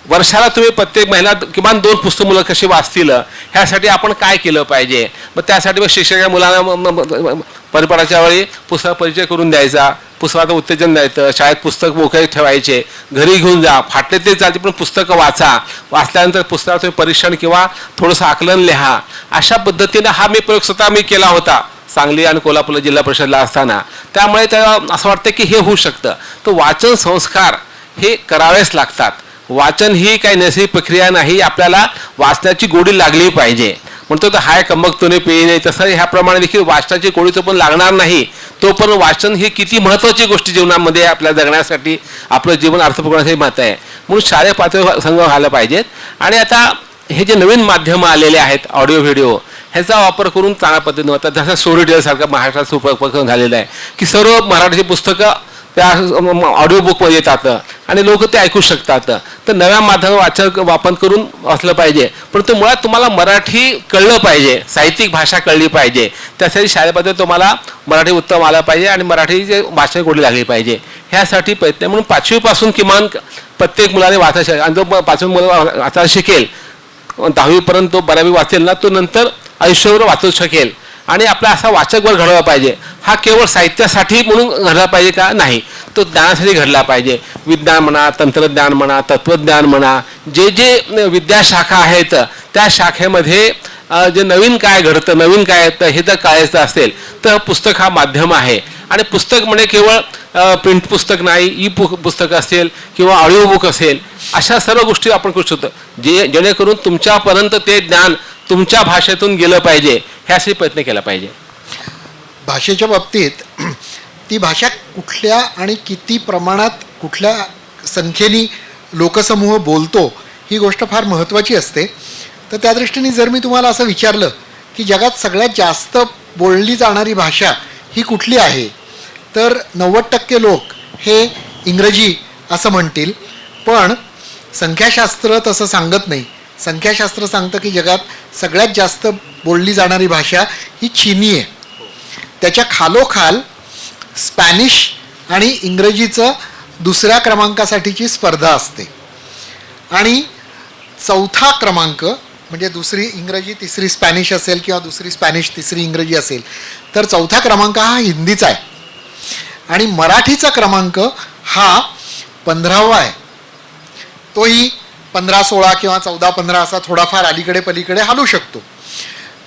वर्षाला तुम्ही प्रत्येक महिन्यात किमान 2 पुस्तक मुलं कशी वाचतील ह्यासाठी आपण काय केलं पाहिजे. मग त्यासाठी मग शिक्षक मुलांना परिपाठाच्या वेळी पुस्तक परिचय करून द्यायचा, पुस्तकाचं उत्तेजन द्यायचं, शाळेत पुस्तक मोकळे ठेवायचे, घरी घेऊन जा, फाटले ते चालते पण पुस्तकं वाचा, वाचल्यानंतर पुस्तकाचं तुम्ही परीक्षण किंवा थोडंसं आकलन लिहा. अशा पद्धतीनं हा प्रयोग स्वतः मी केला होता सांगली आणि कोल्हापूर जिल्हा परिषदला असताना. त्यामुळे त्याला असं वाटतं की हे होऊ शकतं. तर वाचन संस्कार हे करावेच लागतात. वाचन ही काही नैसर्गिक प्रक्रिया नाही, आपल्याला वाचण्याची गोडी लागली पाहिजे. म्हणतो तर हाय कमकतोने पेय नाही, तसं ह्याप्रमाणे देखील वाचनाची गोडी तो पण लागणार नाही. तो पण वाचन ही किती महत्त्वाची गोष्ट जीवनामध्ये आपल्या जगण्यासाठी, आपलं जीवन अर्थपूर्ण करण्यासाठी महत्त्व आहे. म्हणून शाळेय पातळीवर संघ व्हायला पाहिजेत. आणि आता हे जे नवीन माध्यमं आलेले आहेत ऑडिओ व्हिडिओ, ह्याचा वापर करून चांगल्या पद्धतीने होतात. जसं स्टोरी टेलसारखं महाराष्ट्रात उपक्रम झालेला आहे की सर्व मराठीची पुस्तकं त्या ऑडिओ बुकमध्ये येतात आणि लोक ते ऐकू शकतात. तर नव्या माध्यमाचा वापर करून वाचलं पाहिजे. परंतु मुळात तुम्हाला मराठी कळलं पाहिजे, साहित्यिक भाषा कळली पाहिजे. त्यासाठी शाळेमध्ये तुम्हाला मराठी उत्तम आला पाहिजे आणि मराठीची भाषा गोडी लागली पाहिजे. ह्यासाठी प्रयत्न. म्हणून 5वीपासून किमान प्रत्येक मुलाने वाचायला, आणि जो 5वी मुलं वाचायला शिकेल, 10वीपर्यंत तो बऱ्यापैकी वाचेल ना, तो नंतर आयुष्यभर वाचू शकेल. आणि आपला असा वाचक वर्ग घडवला पाहिजे. हा केवळ साहित्यासाठी म्हणून घडला पाहिजे का? नाही, तो ज्ञानासाठी घडला पाहिजे. विज्ञान म्हणा, तंत्रज्ञान म्हणा, तत्त्वज्ञान म्हणा, जे जे विद्याशाखा आहेत त्या शाखेमध्ये जे नवीन काय घडतं, नवीन काय येतं हे जर कळायचं असेल तर पुस्तक हा माध्यम आहे. आणि पुस्तक म्हणजे केवळ प्रिंट पुस्तक नाही, पुस्तक असेल किंवा ऑडिओ बुक असेल, अशा सर्व गोष्टी आपण करू शकतो जेणेकरून तुमच्यापर्यंत ते ज्ञान तुमच्या भाषेतून गेलं पाहिजे, ह्यासाठी प्रयत्न केला पाहिजे. भाषेच्या बाबतीत ती भाषा कुठल्या आणि किती प्रमाणात कुठल्या संख्येने लोकसमूह बोलतो ही गोष्ट फार महत्त्वाची असते. तर त्या दृष्टीने जर मी तुम्हाला असं विचारलं की जगात सगळ्यात जास्त बोलली जाणारी भाषा ही कुठली आहे, तर 90% लोक हे इंग्रजी असं म्हणतील. पण संख्याशास्त्र तसं सांगत नाही. संख्याशास्त्र सांगतं की जगात सगळ्यात जास्त बोलली जाणारी भाषा ही चीनी आहे. त्याच्या खालोखाल स्पॅनिश आणि इंग्रजीचं 2ऱ्या क्रमांकासाठीची स्पर्धा असते. आणि 4था क्रमांक म्हणजे 2री इंग्रजी 3री स्पॅनिश असेल किंवा 2री स्पॅनिश 3री इंग्रजी असेल, तर 4था क्रमांक हा हिंदीचा आहे. आणि मराठीचा क्रमांक हा 15वा आहे. तोही 15-16 किंवा 14-15 असा थोडाफार अलीकडे पलीकडे हालू शकतो.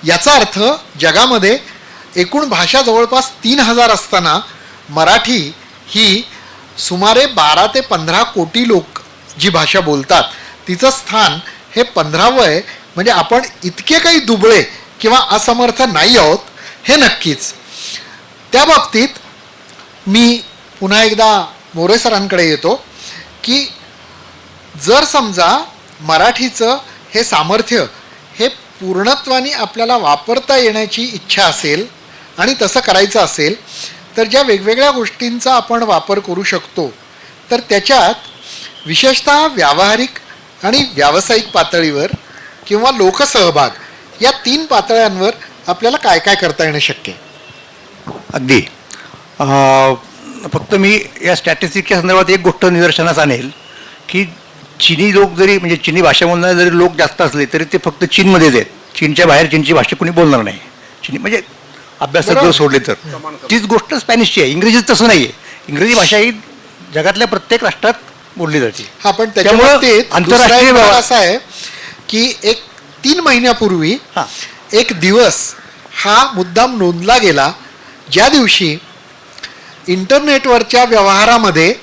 याचा अर्थ जगामध्ये एकूण भाषा जवळपास 3000 असताना मराठी ही सुमारे 12 ते 15 कोटी लोक जी भाषा बोलतात तिचं स्थान हे 15वं आहे. म्हणजे आपण इतके काही दुबळे किंवा असमर्थ नाही आहोत हे नक्कीच. त्या बाबतीत मी पुन्हा एकदा मोरे सरांकडे येतो की जर समजा मराठीचं हे सामर्थ्य हे पूर्णत्वाने आपल्याला वापरता येण्याची इच्छा असेल आणि तसं करायचं असेल, तर ज्या वेगवेगळ्या गोष्टींचा आपण वापर करू शकतो, तर त्याच्यात विशेषतः व्यावहारिक आणि व्यावसायिक पातळीवर किंवा लोकसहभाग या 3 पातळ्यांवर आपल्याला काय काय करता येणं शक्य आहे? अगदी. फक्त मी या स्टॅटिस्टिकच्या संदर्भात एक गोष्ट निदर्शनास आणेल की चीनी लोक जरी म्हणजे चीनी भाषा बोलणारे जरी लोक जास्त असले तरी ते फक्त चीनमध्येच आहेत. चीनच्या बाहेर चीनची भाषा कोणी बोलणार नाही. चीनी म्हणजे अभ्यासात बरोबर. जर सोडले तर तीच गोष्ट स्पॅनिशची आहे. इंग्रजीत तसं नाही आहे. इंग्रजी भाषा ही जगातल्या प्रत्येक राष्ट्रात बोलली जाते. हा पण त्याच्या त्यामुळं बाबतीत दुसरा आंतरराष्ट्रीय एक भाग व्यवहार- असा आहे की 3 महिन्यापूर्वी हां. एक दिवस हा मुद्दाम नोंदला गेला ज्या दिवशी इंटरनेटवरच्या व्यवहारामध्ये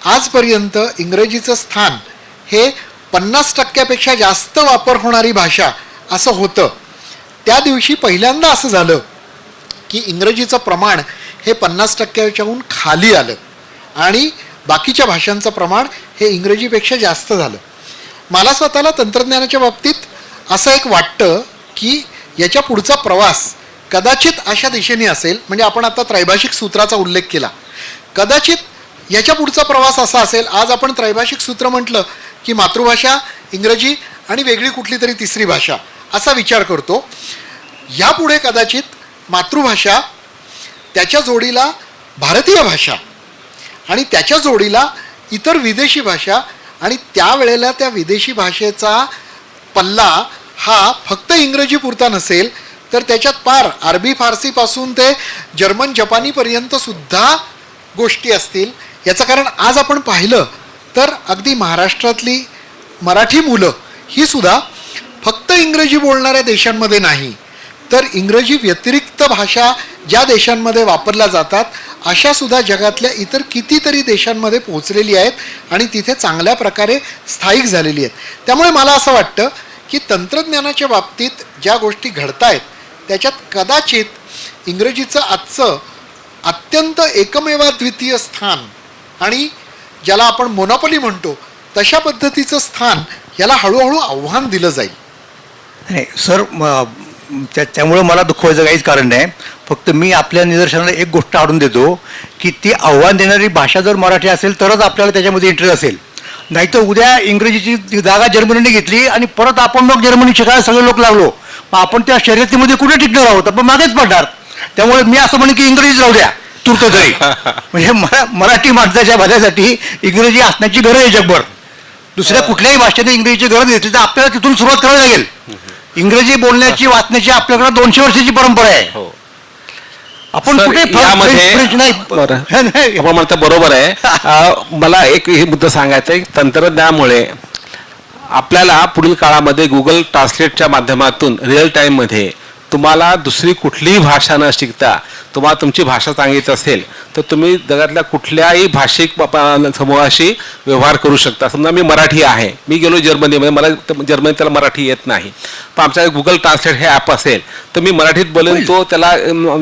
आजपर्यंत इंग्रजीचं स्थान हे 50% जास्त वापर होणारी भाषा असं होतं. त्या दिवशी पहिल्यांदा असं झालं की इंग्रजीचं प्रमाण हे 50%च्याहून खाली आलं आणि बाकीच्या भाषांचं प्रमाण हे इंग्रजीपेक्षा जास्त झालं. मला स्वतःला तंत्रज्ञानाच्या बाबतीत असं एक वाटतं की याच्या पुढचा प्रवास कदाचित अशा दिशेने असेल. म्हणजे आपण आता त्रैभाषिक सूत्राचा उल्लेख केला. कदाचित याच्या पुढचा प्रवास असा असेल. आज आपण त्रैभाषिक सूत्र म्हटलं की मातृभाषा, इंग्रजी आणि वेगळी कुठली तरी तिसरी भाषा असा विचार करतो. यापुढे कदाचित मातृभाषा, त्याच्या जोडीला भारतीय भाषा आणि त्याच्या जोडीला इतर विदेशी भाषा आणि त्यावेळेला त्या विदेशी भाषेचा पल्ला हा फक्त इंग्रजी पुरता नसेल तर त्याच्यात पार अरबी फारसीपासून ते जर्मन जपानीपर्यंत सुद्धा गोष्टी असतील. याचं कारण आज आपण पाहिलं तर अगदी महाराष्ट्रातली मराठी मुलं ही सुद्धा फक्त इंग्रजी बोलणाऱ्या देशांमध्ये नाही तर इंग्रजी व्यतिरिक्त भाषा ज्या देशांमध्ये वापरल्या जातात अशा सुद्धा जगातल्या इतर कितीतरी देशांमध्ये पोहोचलेली आहेत आणि तिथे चांगल्या प्रकारे स्थायिक झालेली आहेत. त्यामुळे मला असं वाटतं की तंत्रज्ञानाच्या बाबतीत ज्या गोष्टी घडत आहेत त्याच्यात कदाचित इंग्रजीचं आजचं अत्यंत एकमेवाद्वितीय स्थान आणि ज्याला आपण मोनोपॉली म्हणतो तशा पद्धतीचं स्थान याला हळूहळू आव्हान दिलं जाईल. नाही सर, त्यामुळं मला दुःख व्हायचं काहीच कारण नाही. फक्त मी आपल्या निदर्शनाला एक गोष्ट आणून देतो की ती आव्हान देणारी भाषा जर मराठी असेल तरच आपल्याला त्याच्यामध्ये इंटरेस्ट असेल. नाहीतर उद्या इंग्रजीची जागा जर्मनीने घेतली आणि परत आपण मग जर्मनी शिकायला सगळे लोक लागलो, मग आपण त्या शर्यतीमध्ये कुठे टिकणार आहोत? आपण मागेच पडणार. त्यामुळे मी असं म्हणेन की इंग्रजीच राहू द्या तूर्त तरी. म्हणजे मराठी माणसाच्या भल्यासाठी इंग्रजी असण्याची गरज आहे जगभर. दुसऱ्या कुठल्याही भाषेने इंग्रजीची गरज घेतली तर आपल्याला तिथून सुरुवात करावी लागेल. इंग्रजी बोलण्याची वाचण्याची आपल्याकडे 200 वर्षाची परंपरा आहे. हो. आपण सर, कुठे यामध्ये फ्रेंच नाही. बरं. आपण म्हणता बरोबर आहे. मला एक हे मुद्दा सांगायचा आहे. तंत्रज्ञानामुळे आपल्याला पुढील काळामध्ये गुगल ट्रान्सलेटच्या माध्यमातून रिअल टाईममध्ये तुम्हाला दुसरी कुठलीही भाषा न शिकता तुम्हाला तुमची भाषा चांगलीच असेल तर तुम्ही जगातल्या कुठल्याही भाषिक समूहाशी व्यवहार करू शकता. समजा मी मराठी आहे, मी गेलो जर्मनीमध्ये, मला जर्मनीत त्याला मराठी येत नाही, पण आमच्या गुगल ट्रान्सलेट हे ॲप असेल तर मी मराठीत बोलेन, तो त्याला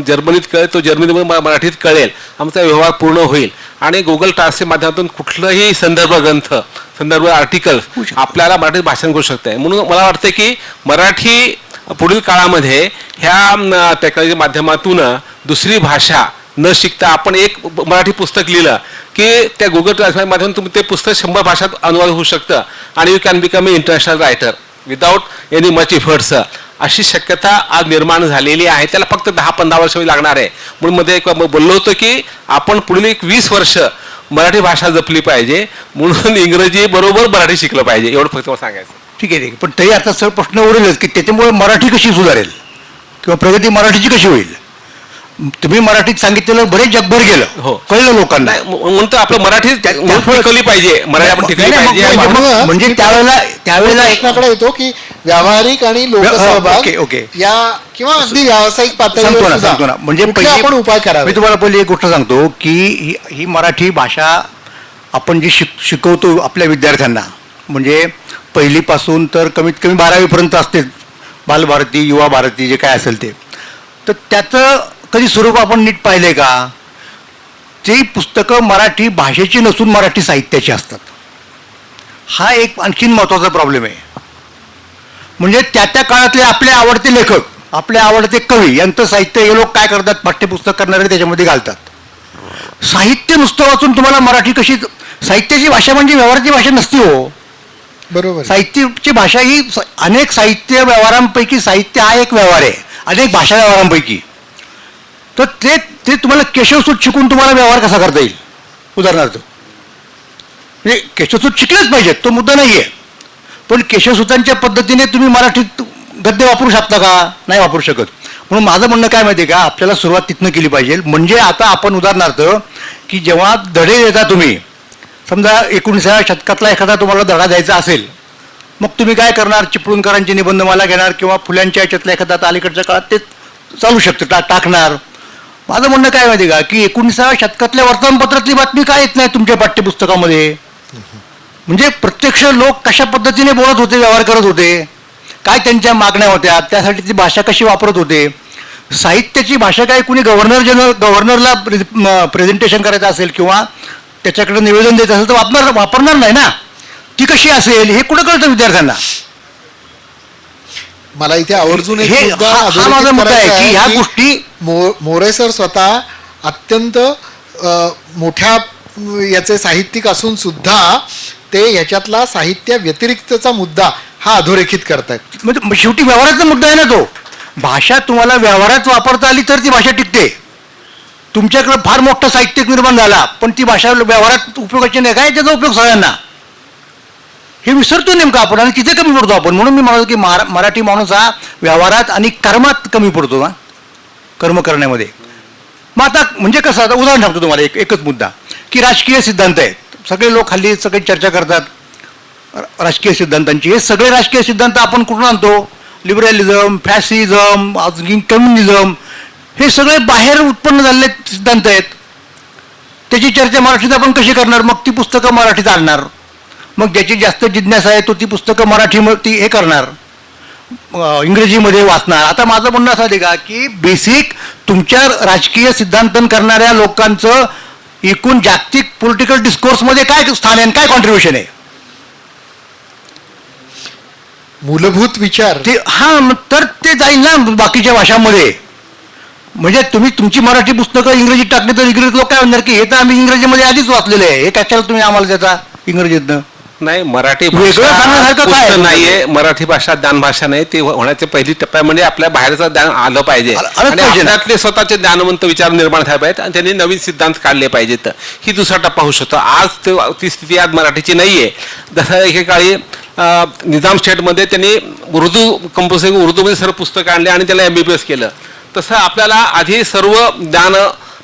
जर्मनीत कळेल, तो जर्मनीमध्ये मराठीत कळेल, आमचा व्यवहार पूर्ण होईल. आणि गुगल ट्रान्सलेट माध्यमातून कुठलंही संदर्भ ग्रंथ, संदर्भ आर्टिकल आपल्याला मराठीत भाषण करू शकते. म्हणून मला वाटतं की मराठी पुढील काळामध्ये ह्या टेक्नॉलॉजी माध्यमातून दुसरी भाषा न शिकता आपण एक मराठी पुस्तक लिहिलं की त्या गुगल ट्रान्सलेट माध्यमातून तुम्ही ते पुस्तक 100 भाषात अनुवाद होऊ शकतं आणि you can become a international writer without any much efforts. अशी शक्यता आज निर्माण झालेली आहे. त्याला फक्त 10-15 वर्ष लागणार आहे. म्हणून मध्ये एक बोललो होतो की आपण पुढील 20 वर्ष मराठी भाषा जपली पाहिजे, म्हणून इंग्रजी बरोबर मराठी शिकलं पाहिजे, एवढं फक्त मला सांगायचं. ठीक आहे. पण तरी आता सर प्रश्न उरेलच की त्याच्यामुळे मराठी कशी सुधारेल किंवा प्रगती मराठीची कशी होईल? तुम्ही मराठीत सांगितलेलं बरेच जगभर गेलं, हो. कळलं लोकांना. म्हणतो आपलं मराठी शिकवली पाहिजे, मराठी आपण शिकली पाहिजे. म्हणजे त्यावेळेला प्रश्नाकडे येतो की व्यावहारिक आणि लोकसहभाग ओके. या किंवा अगदी व्यावसायिक पातळीवर सांगतो ना. म्हणजे कुठले आपण उपाय मी करावे. तुम्हाला पहिली एक गोष्ट सांगतो की ही मराठी भाषा आपण जी शिकवतो आपल्या विद्यार्थ्यांना, म्हणजे पहिलीपासून तर कमीत कमी 12वीपर्यंत असते, बालभारती, युवा भारती, जे काय असेल ते, तर त्याचं कधी स्वरूप आपण नीट पाहिले का? ती पुस्तकं मराठी भाषेची नसून मराठी साहित्याची असतात. हा एक आणखीन महत्त्वाचा प्रॉब्लेम आहे. म्हणजे त्या काळातले आपले आवडते लेखक, आपले आवडते कवी यांचं साहित्य हे लोक काय करतात, पाठ्यपुस्तक करणारे त्याच्यामध्ये घालतात. साहित्य नुसतं वाचून तुम्हाला मराठी कशी, साहित्याची भाषा म्हणजे व्यवहाराची भाषा नसती हो. बरोबर. साहित्याची भाषा ही अनेक साहित्य व्यवहारांपैकी साहित्य हा एक व्यवहार आहे, अनेक भाषा व्यवहारांपैकी. तर ते तुम्हाला केशवसूत शिकून तुम्हाला व्यवहार कसा करता येईल? उदाहरणार्थ म्हणजे केशवसूत शिकलेच पाहिजेत, तो मुद्दा नाही आहे. पण केशवसूतांच्या पद्धतीने तुम्ही मराठीत गद्य वापरू शकता का? नाही वापरू शकत. म्हणून माझं म्हणणं काय माहिती आहे का, आपल्याला सुरुवात तिथनं केली पाहिजे. म्हणजे आता आपण उदाहरणार्थ की जेव्हा धडे देता तुम्ही, समजा 19व्या शतकातला एखादा तुम्हाला धडा द्यायचा असेल, मग तुम्ही काय करणार? चिपळूणकरांची निबंधमाला घेणार किंवा फुल्यांच्या याच्यातल्या एखादा अलीकडच्या काळात ते चालू शकतं, टाकणार. माझं म्हणणं काय माहिती आहे का, की 19व्या शतकातल्या वर्तमानपत्रातली बातमी काय येत नाही तुमच्या पाठ्यपुस्तकामध्ये? म्हणजे प्रत्यक्ष लोक कशा पद्धतीने बोलत होते, व्यवहार करत होते, काय त्यांच्या मागण्या होत्या, त्यासाठी ती भाषा कशी वापरत होते. साहित्याची भाषा काय कुणी गव्हर्नरला प्रेझेंटेशन करायचं असेल किंवा त्याच्याकडे निवेदन द्यायचं असेल तर वापरणार नाही ना. ती कशी असेल हे कुठं कळतं विद्यार्थ्यांना? मला इथे आवर्जून एक मुद्दा हा अधोरेखित माझा मुद्दा आहे करायचा की ह्या की गोष्टी मोरे सर स्वतः अत्यंत मोठ्या याचे साहित्यिक असून सुद्धा ते ह्याच्यातला साहित्य व्यतिरिक्तचा मुद्दा हा अधोरेखित करतायत. म्हणजे शेवटी व्यवहाराचा मुद्दा आहे ना तो. भाषा तुम्हाला व्यवहारात वापरता आली तर ती भाषा टिकते. तुमच्याकडे फार मोठा साहित्यिक निर्माण झाला पण ती भाषा व्यवहारात उपयोगाची नाही, काय त्याचा उपयोग सगळ्यांना हे विसरतो नेमकं आपण, आणि तिथे कमी पडतो आपण. म्हणून मी म्हणतो की मराठी माणूस हा व्यवहारात आणि कर्मात कमी पडतो ना, कर्म करण्यामध्ये. मग आता म्हणजे कसं, आता उदाहरण सांगतो तुम्हाला एकच मुद्दा की राजकीय सिद्धांत आहेत. सगळे लोक हल्ली सगळे चर्चा करतात राजकीय सिद्धांतांची. हे सगळे राजकीय सिद्धांत आपण कुठून आणतो? लिबरलिझम, फॅसिझम, कम्युनिझम, हे सगळे बाहेर उत्पन्न झालेले सिद्धांत आहेत. त्याची चर्चा मराठीत आपण कशी करणार? मग ती पुस्तकं मराठीत आणणार. मग ज्याची जास्त जिज्ञासा आहे तो ती पुस्तकं मराठीमध्ये हे करणार, इंग्रजीमध्ये वाचणार. आता माझं म्हणणं असं आहे का की बेसिक तुमच्या राजकीय सिद्धांतन करणाऱ्या लोकांचं एकूण जागतिक पॉलिटिकल डिस्कोर्समध्ये काय स्थान आहे, काय कॉन्ट्रीब्युशन आहे? मूलभूत विचार ते तर ते जाईल ना बाकीच्या भाषांमध्ये. म्हणजे तुम्ही तुमची मराठी पुस्तकं इंग्रजीत टाकली तर इंग्रजी लोक काय म्हणणार की हे तर आम्ही इंग्रजीमध्ये आधीच वाचलेलं आहे, हे कशाला तुम्ही आम्हाला त्याचा इंग्रजीतनं? नाही, मराठी वेगळं सांगण्यासारखं भाषा काय? पुस्तक नाहीये. मराठी भाषा ज्ञान भाषा नाही. ती होण्याचे पहिली टप्प्या म्हणजे आपल्या बाहेरचं ज्ञान आलं पाहिजे आलंच आणि पाहिजे ना. आपल्यातले स्वतःचे ज्ञानवंत विचार निर्माण झाले पाहिजेत आणि त्यांनी नवीन सिद्धांत काढले पाहिजेत. ही दुसरा टप्पा होऊ शकतो. आज ती स्थिती आज मराठीची नाहीये. जसं एकेकाळी निजाम स्टेटमध्ये त्यांनी उर्दूमध्ये सर्व पुस्तकं आणले आणि त्याला MBBS केलं. तसं आपल्याला आधी सर्व ज्ञान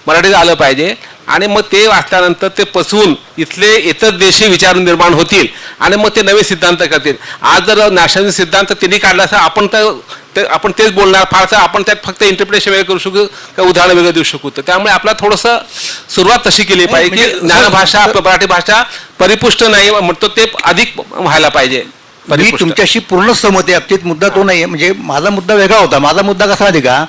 मराठीत आलं पाहिजे आणि मग ते वाचल्यानंतर ते पचवून इथले इतर देशी विचार निर्माण होतील आणि मग ते नवे सिद्धांत करतील. आज जर नॅशनल सिद्धांत त्यांनी काढला असं आपण तेच बोलणार, फारसं आपण त्यात फक्त इंटरप्रिटेशन वेगळं करू शकू किंवा उदाहरण वेगळं देऊ शकू. त्यामुळे आपल्याला थोडंसं सुरुवात तशी केली पाहिजे की ज्ञानभाषा आपली मराठी भाषा परिपुष्ट नाही म्हणतो ते अधिक व्हायला पाहिजे. मी तुमच्याशी पूर्ण सहमत आहे. बाबतीत मुद्दा तो नाही आहे. म्हणजे माझा मुद्दा वेगळा होता. माझा मुद्दा कसा माहिती का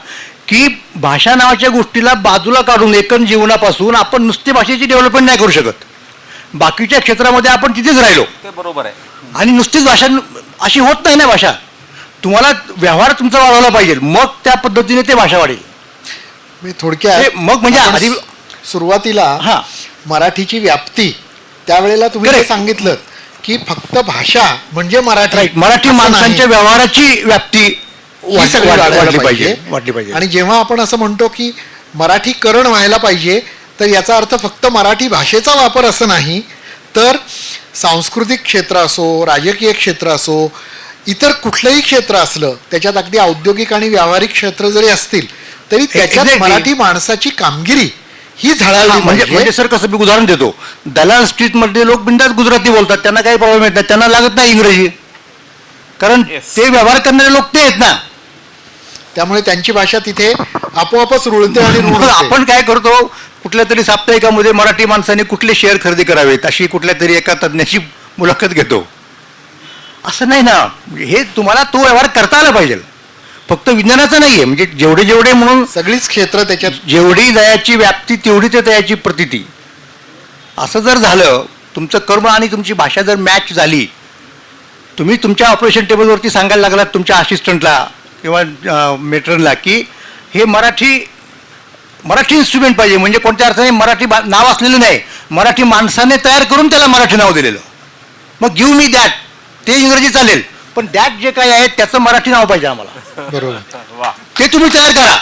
की भाषा नावाच्या गोष्टीला बाजूला काढून एकन जीवनापासून आपण नुसती भाषेची डेव्हलपमेंट नाही करू शकत. बाकीच्या क्षेत्रामध्ये आपण तिथेच राहिलो ते बरोबर आहे. आणि नुसतीच भाषा अशी होत नाही ना. भाषा तुम्हाला व्यवहार तुमचा वाढवला पाहिजे, मग त्या पद्धतीने ते भाषा वाढेल. मी थोडक्यात मग म्हणजे आपण आधी सुरुवातीला मराठीची व्याप्ती त्यावेळेला तुम्ही जे सांगितलं की फक्त भाषा म्हणजे मराठी मराठी असं माणसांच्या नाही. व्यवहाराची व्याप्ती ही सगळी वाढली पाहिजे. वाढली पाहिजे. आणि जेव्हा आपण असं म्हणतो की मराठीकरण व्हायला पाहिजे तर याचा अर्थ फक्त मराठी भाषेचा वापर असं नाही, तर सांस्कृतिक क्षेत्र असो, राजकीय क्षेत्र असो, इतर कुठलंही क्षेत्र असलं, त्याच्यात अगदी औद्योगिक आणि व्यावहारिक क्षेत्र जरी असतील तरी त्याच्यात Exactly. मराठी माणसाची कामगिरी ही झळाळली म्हणजे पाहिजे. सर कसं मी उदाहरण देतो, दलाल स्ट्रीटमध्ये लोक बिंदास गुजराती बोलतात, त्यांना काही प्रॉब्लेम येत नाही, त्यांना लागत नाही इंग्रजी, कारण ते व्यवहार करणारे लोक ते आहेत ना. त्यामुळे त्यांची भाषा तिथे आपोआपच रुळते आणि मग रुळते. आपण काय करतो, कुठल्या तरी साप्ताहिकामध्ये मराठी माणसाने कुठले शेअर खरेदी करावेत अशी कुठल्या तरी एका तज्ज्ञाची मुलाखत घेतो. असं नाही ना. हे तुम्हाला तो व्यवहार करता आला पाहिजे. फक्त विज्ञानाचं नाहीये. म्हणजे जेवढे जेवढे म्हणून सगळीच क्षेत्र त्याच्यात जेवढी दयाची व्याप्ती तेवढी ते दयाची प्रतीती. असं जर झालं, तुमचं कर्म आणि तुमची भाषा जर मॅच झाली, तुम्ही तुमच्या ऑपरेशन टेबलवरती सांगायला लागलात तुमच्या असिस्टंटला किंवा मेट्रनला की हे मराठी इन्स्ट्रुमेंट पाहिजे. म्हणजे कोणत्या अर्थाने मराठी नाव असलेलं नाही, मराठी माणसाने तयार करून त्याला मराठी नाव दिलेलं. मग गिव्ह मी दॅट, ते इंग्रजी चालेल पण दॅट जे काही आहे त्याचं मराठी नाव पाहिजे आम्हाला. बरोबर. ते तुम्ही तयार करा.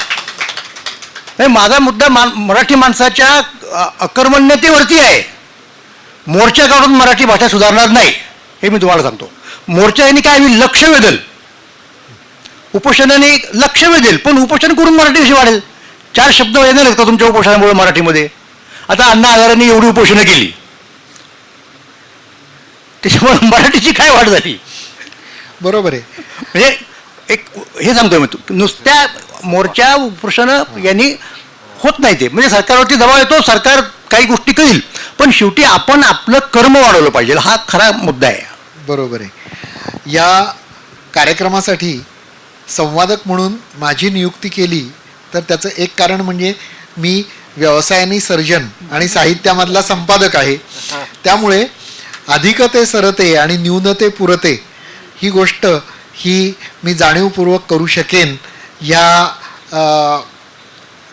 नाही, माझा मुद्दा मराठी माणसाच्या अकर्मण्यतेवरती आहे. मोर्चा काढून मराठी भाषा सुधारणार नाही, हे मी तुम्हाला सांगतो. मोर्चा यांनी काय लक्ष वेधल, उपोषणाने लक्ष वेधेल, पण उपोषण करून मराठी कशी वाढेल? 4 शब्द येणार आहेत का तुमच्या उपोषणामुळे मराठीमध्ये? आता अण्णा हजारेंनी एवढी उपोषणं केली, त्याच्यामुळे मराठीची काय वाढ झाली? बरोबर आहे. म्हणजे एक हे सांगतोय मी, नुसत्या मोर्चा उपोषणं यांनी होत नाही. ते म्हणजे सरकारवरती दबाव येतो, सरकार काही गोष्टी करील, पण शेवटी आपण आपलं कर्म वाढवलं पाहिजे, हा खरा मुद्दा आहे. बरोबर आहे. या कार्यक्रमासाठी संवादक म्हणून माझी नियुक्ती केली तर त्याचं एक कारण म्हणजे मी व्यवसायाने सर्जन आणि साहित्यामधला संपादक आहे. त्यामुळे अधिकते सरते आणि न्यूनते पुरते ही गोष्ट ही मी जाणीवपूर्वक करू शकेन या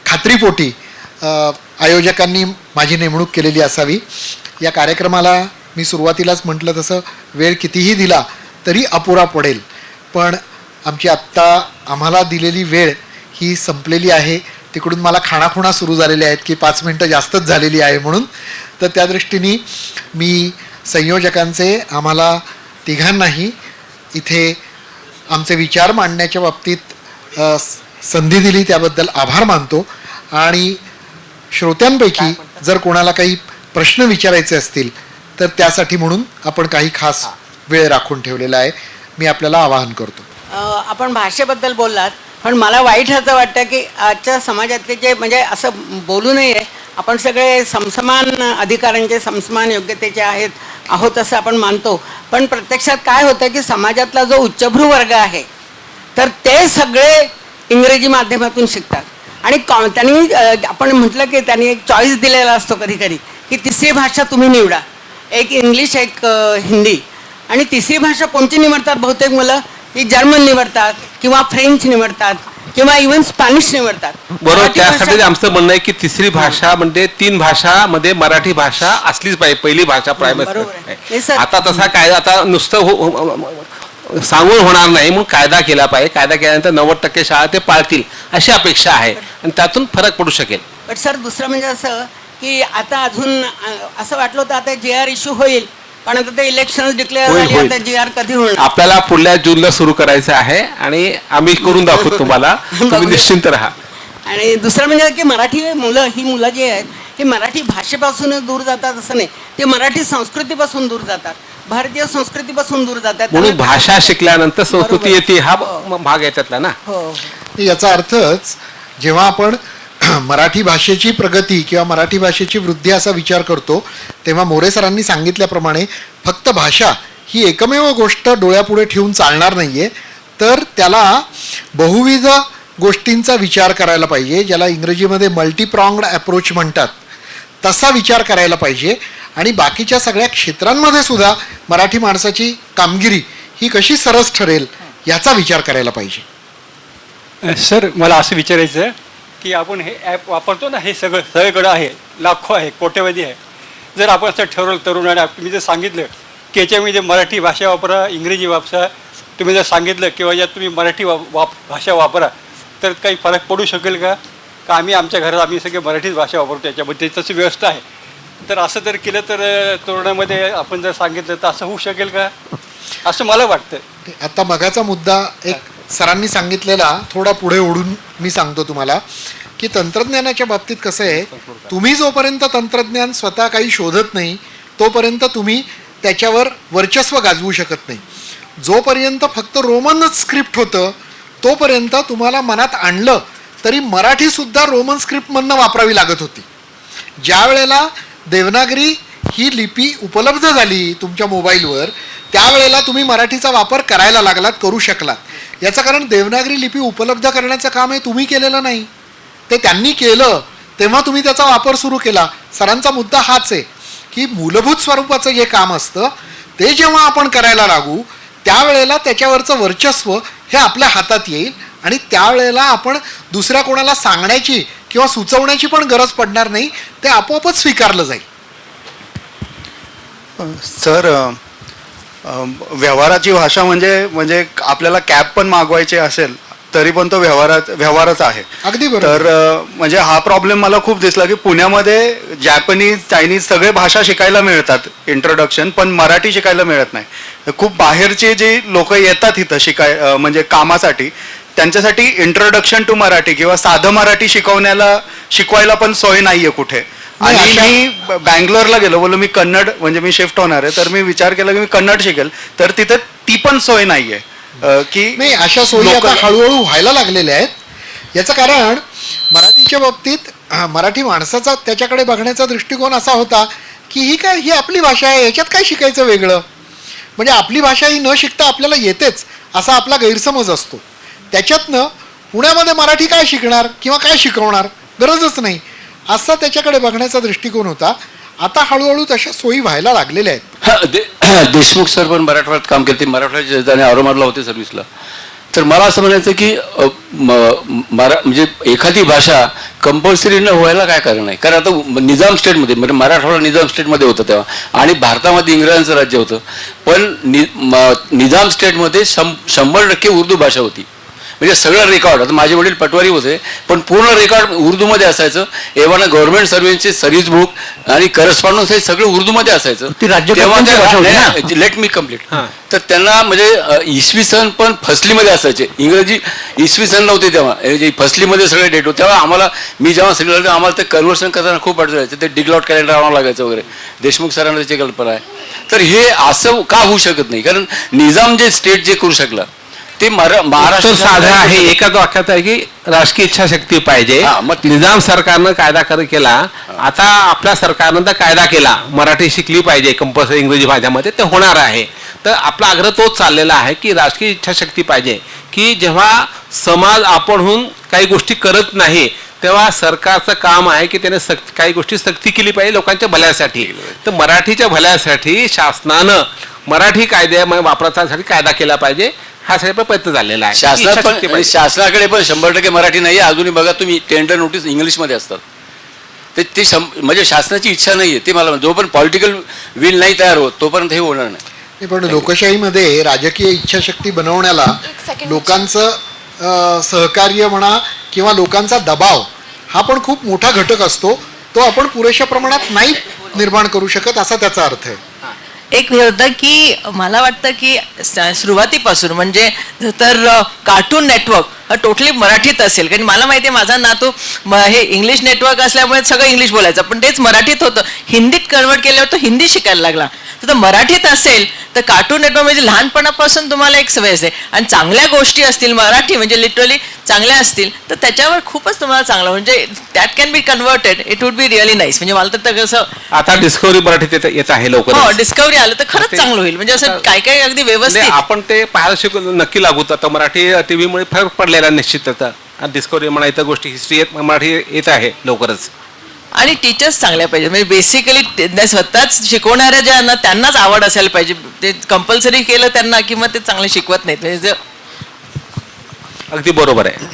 खात्रीपोटी आयोजकांनी माझी नेमणूक केलेली असावी. या कार्यक्रमाला मी सुरुवातीलाच म्हटलं तसं वेळ कितीही दिला तरी अपुरा पडेल, पण आमची आत्ता आम्हाला दिलेली वेळ ही संपलेली आहे. तिकडून मला खाणाखुणा सुरू झालेल्या आहेत की 5 मिनटं जास्तच झालेली आहे म्हणून. तर त्या दृष्टीने मी संयोजकांचे आम्हाला तिघांनाही इथे आमचे विचार मांडण्याच्या बाबतीत संधी दिली त्याबद्दल आभार मानतो. आणि श्रोत्यांपैकी जर कोणाला काही प्रश्न विचारायचे असतील तर त्यासाठी म्हणून आपण काही खास वेळ राखून ठेवलेला आहे. मी आपल्याला आवाहन करतो. आपण भाषेबद्दल बोललात, पण मला वाईट असं वाटतं की आजच्या समाजातले जे म्हणजे असं बोलू नये, आपण सगळे समसमान अधिकारांचे समसमान योग्यतेचे आहोत असं आपण मानतो, पण प्रत्यक्षात काय होतं की समाजातला जो उच्चभ्रू वर्ग आहे तर ते सगळे इंग्रजी माध्यमातून शिकतात. आणि त्यांनी आपण म्हटलं की त्यांनी एक चॉईस दिलेला असतो कधी कधी की तिसरी भाषा तुम्ही निवडा, एक इंग्लिश एक हिंदी. आणि तिसरी भाषा कोणती निवडतात बहुतेक मुलं? ही जर्मन निवडतात किंवा फ्रेंच निवडतात किंवा इव्हन स्पॅनिश निवडतात. बरोबर. त्यासाठी आमचं म्हणणं आहे की तिसरी भाषा म्हणजे 3 भाषामध्ये मराठी भाषा असलीच पाहिजे, पहिली भाषा बरोबर प्रायमरी. आहे. सर. आता तसा कायदा आता नुसतं सांगून होणार नाही, म्हणून कायदा केला पाहिजे. कायदा केल्यानंतर 90% शाळा ते पाळतील अशी अपेक्षा आहे आणि त्यातून फरक पडू शकेल. पण सर दुसरं म्हणजे असं की आता अजून असं वाटलं होतं आता GR इश्यू होईल, पण आता ते इलेक्शन डिक्लेअर झाली, आता GR कधी होणार? आपल्याला पुढल्या जूनला सुरू करायचं आहे आणि आम्ही करून दाखवू तुम्हाला, तुम्ही निश्चिंत राहा. आणि दुसरं म्हणजे की मराठी मुलं जी आहेत ही मराठी भाषेपासून दूर जातात असं नाही, ते मराठी संस्कृतीपासून दूर जातात, भारतीय संस्कृतीपासून दूर जातात. म्हणून भाषा शिकल्यानंतर संस्कृती येते, हा भाग आहे त्यातला ना. हो. याचा अर्थच जेव्हा आपण मराठी भाषेची प्रगती किंवा मराठी भाषेची वृद्धी असा विचार करतो तेव्हा मोरे सरांनी सांगितल्याप्रमाणे फक्त भाषा ही एकमेव गोष्ट डोळ्यापुढे ठेवून चालणार नाही आहे, तर त्याला बहुविध गोष्टींचा विचार करायला पाहिजे, ज्याला इंग्रजीमध्ये मल्टीप्रॉंग्ड अप्रोच म्हणतात, तसा विचार करायला पाहिजे. आणि बाकीच्या सगळ्या क्षेत्रांमध्ये सुद्धा मराठी माणसाची कामगिरी ही कशी सरस ठरेल याचा विचार करायला पाहिजे. सर मला असं विचारायचं आहे की आपण हे ॲप वापरतो ना, हे सगळीकडं आहे, लाखो आहे, कोट्यवधी आहे. जर आपण असं ठरवलं तरुणाने, तुम्ही जर सांगितलं की याच्यामध्ये मराठी भाषा वापरा, इंग्रजी वापरा, तुम्ही जर सांगितलं किंवा यात तुम्ही मराठी भाषा वापरा, तर काही फरक पडू शकेल का? का आम्ही आमच्या घरात आम्ही सगळे मराठीच भाषा वापरतो, त्याच्यामध्ये तशी व्यवस्था आहे. तर असं जर केलं तर तरुणामध्ये आपण जर सांगितलं तर असं होऊ शकेल का, असं मला वाटतं. आता मगाचा मुद्दा एक सरांनी सांगितलेला थोडा पुढे ओढून मी सांगतो तुम्हाला की तंत्रज्ञानाच्या बाबतीत कसं आहे, तुम्ही जोपर्यंत तंत्रज्ञान स्वतः काही शोधत नाही तोपर्यंत तुम्ही त्याच्यावर वर्चस्व गाजवू शकत नाही. जोपर्यंत फक्त रोमनच स्क्रिप्ट होतं तोपर्यंत तुम्हाला मनात आणलं तरी मराठीसुद्धा रोमन स्क्रिप्टमधनं वापरावी लागत होती. ज्या वेळेला देवनागरी ही लिपी उपलब्ध झाली तुमच्या मोबाईलवर, त्यावेळेला तुम्ही मराठीचा वापर करायला लागलात, करू शकलात. याचं कारण देवनागरी लिपी उपलब्ध करण्याचं काम हे तुम्ही केलेलं नाही, ते त्यांनी केलं तेव्हा तुम्ही त्याचा वापर सुरू केला. सरांचा मुद्दा हाच आहे की मूलभूत स्वरूपाचं जे काम असतं ते जेव्हा आपण करायला लागू त्यावेळेला त्याच्यावरचं वर्चस्व हे आपल्या हातात येईल आणि त्यावेळेला आपण दुसऱ्या कोणाला सांगण्याची किंवा सुचवण्याची पण गरज पडणार नाही, ते आपोआपच स्वीकारलं जाईल. सर व्यवहाराची भाषा म्हणजे आपल्याला कॅब पण मागवायची असेल तरी पण तो व्यवहारच आहे. अगदी बरोबर. तर म्हणजे हा प्रॉब्लेम मला खूप दिसला की पुण्यामध्ये जॅपनीज चायनीज सगळे भाषा शिकायला मिळतात इंट्रोडक्शन, पण मराठी शिकायला मिळत नाही. खूप बाहेरची जी लोक येतात इथं म्हणजे कामासाठी, त्यांच्यासाठी इंट्रोडक्शन टू मराठी किंवा साधं मराठी शिकवायला पण सोय नाहीये कुठे. नाही, आणि अशा- मी बँगलोरला गेलो, बोललो मी कन्नड, म्हणजे मी शिफ्ट होणार आहे, तर मी विचार केला की मी कन्नड शिकेल, तर तिथे ती पण सोय नाहीये की नाही, अशा सोयी लोकल- आता हळूहळू व्हायला लागलेल्या आहेत. याचं कारण मराठीच्या बाबतीत मराठी माणसाचा त्याच्याकडे बघण्याचा दृष्टिकोन असा होता की ही आपली भाषा आहे, याच्यात काय शिकायचं वेगळं, म्हणजे आपली भाषा ही न शिकता आपल्याला येतेच असा आपला गैरसमज असतो. त्याच्यातनं पुण्यामध्ये मराठी काय शिकणार किंवा काय शिकवणार, गरजच नाही असा त्याच्याकडे बघण्याचा दृष्टिकोन होता. आता हळूहळू तशा सोयी व्हायला लागलेल्या आहेत. देशमुख सर पण मराठवाड्यात काम केले, ते मराठवाड्याच्या राजधानी औरंगाबादला होते सर्व्हिसला. तर मला असं म्हणायचं की म्हणजे एखादी भाषा कंपल्सरी न व्हायला काय कारण आहे. कारण आता निजाम स्टेटमध्ये, म्हणजे मराठवाडा निजाम स्टेटमध्ये होतं तेव्हा, आणि भारतामध्ये इंग्रजांचं राज्य होतं, पण निजाम स्टेटमध्ये 100% उर्दू भाषा होती. म्हणजे सगळं रेकॉर्ड, आता माझे वडील पटवारी होते पण पूर्ण रेकॉर्ड उर्दूमध्ये असायचं. एव्हाना गव्हर्नमेंट सर्व्हिसचे सर्व्हिस बुक आणि करस्पॉन्डन्स हे सगळं उर्दूमध्ये असायचं. ती राज्यकर्त्यांची भाषा होती ना. Let me complete. तर त्यांना म्हणजे इसवी सन पण फसलीमध्ये असायचे, इंग्रजी इसवी सन नव्हते तेव्हा, फसलीमध्ये सगळे डेट होते. तेव्हा आम्हाला, मी जेव्हा सगळं आम्हाला ते कन्व्हर्सन करताना खूप अडचण यायचं, ते डिगलॉट कॅलेंडर आणावं लागायचं वगैरे. देशमुख सरांना त्याची कल्पना आहे. तर हे असं का होऊ शकत नाही, कारण निजाम जे स्टेट जे करू शकला ते उत्तर महाराष्ट्र साधा आहे, एकाच वाक्यात आहे की राजकीय इच्छाशक्ती पाहिजे. हा, मग निजाम सरकारनं कायदा केला, आता आपल्या सरकारनं तर कायदा केला मराठी शिकली पाहिजे कंपल्सरी इंग्रजी भाषेमध्ये, ते होणार आहे. तर आपला आग्रह तोच चाललेला आहे की राजकीय इच्छाशक्ती पाहिजे, की जेव्हा समाज आपणहून काही गोष्टी करत नाही तेव्हा सरकारचं काम आहे की त्याने काही गोष्टी सक्ती केली पाहिजे लोकांच्या भल्यासाठी. तर मराठीच्या भल्यासाठी शासनानं मराठी कायद्या वापरासाठी कायदा केला पाहिजे, हा सगळा प्रयत्न झालेला आहे. शासनात इच्छाशक्ती पण, पाहिजे. शासनाकडे पण 100% मराठी नाही आहे अजूनही. बघा तुम्ही, टेंडर नोटीस इंग्लिशमध्ये असतात. ते म्हणजे शासनाची इच्छा नाही आहे, ते मला जो पण पॉलिटिकल विल नाही तयार होत तोपर्यंत हे होणार नाही. नाही, पण लोकशाहीमध्ये राजकीय इच्छाशक्ती बनवण्याला लोकांचं सहकार्य म्हणा किंवा लोकांचा दबाव हा पण खूप मोठा घटक असतो. तो आपण पुरेशा प्रमाणात नाही निर्माण करू शकत असा त्याचा अर्थ आहे. एक हे होतं की मला वाटतं की सुरुवातीपासून म्हणजे तर कार्टून नेटवर्क हा टोटली मराठीत असेल, कारण मला माहिती आहे माझा नातू हे इंग्लिश नेटवर्क असल्यामुळे सगळं इंग्लिश बोलायचं, पण तेच मराठीत होतं. हिंदीत कन्वर्ट केल्यावर तो हिंदी शिकायला लागला. तर मराठीत असेल तर कार्टून नेटवर्क म्हणजे लहानपणापासून तुम्हाला एक सवय असते, आणि चांगल्या गोष्टी असतील मराठी म्हणजे लिटरली चांगल्या असतील तर त्याच्यावर खूपच तुम्हाला चांगलं, म्हणजे that can be converted, it would be really nice. म्हणजे मला तर कसं आता डिस्कवरी मराठीत येत आहे लवकर. हो डिस्कवरी आलं तर खरंच चांगलं होईल, म्हणजे असं काय काय अगदी व्यवस्थित. आपण ते पाहायला शिकू नक्की लागू. आता मराठी टीव्हीमुळे फरक पडलेला निश्चित. आता डिस्कवरी म्हणा इतर गोष्टी हिस्ट्री मराठी येत आहे लवकरच. आणि टीचर्स चांगल्या पाहिजे, म्हणजे बेसिकली स्वतःच शिकवणाऱ्या ज्या ना त्यांनाच आवड असायला पाहिजे. ते कंपल्सरी केलं त्यांना किंवा ते चांगले शिकवत नाहीत. म्हणजे अगदी बरोबर आहे.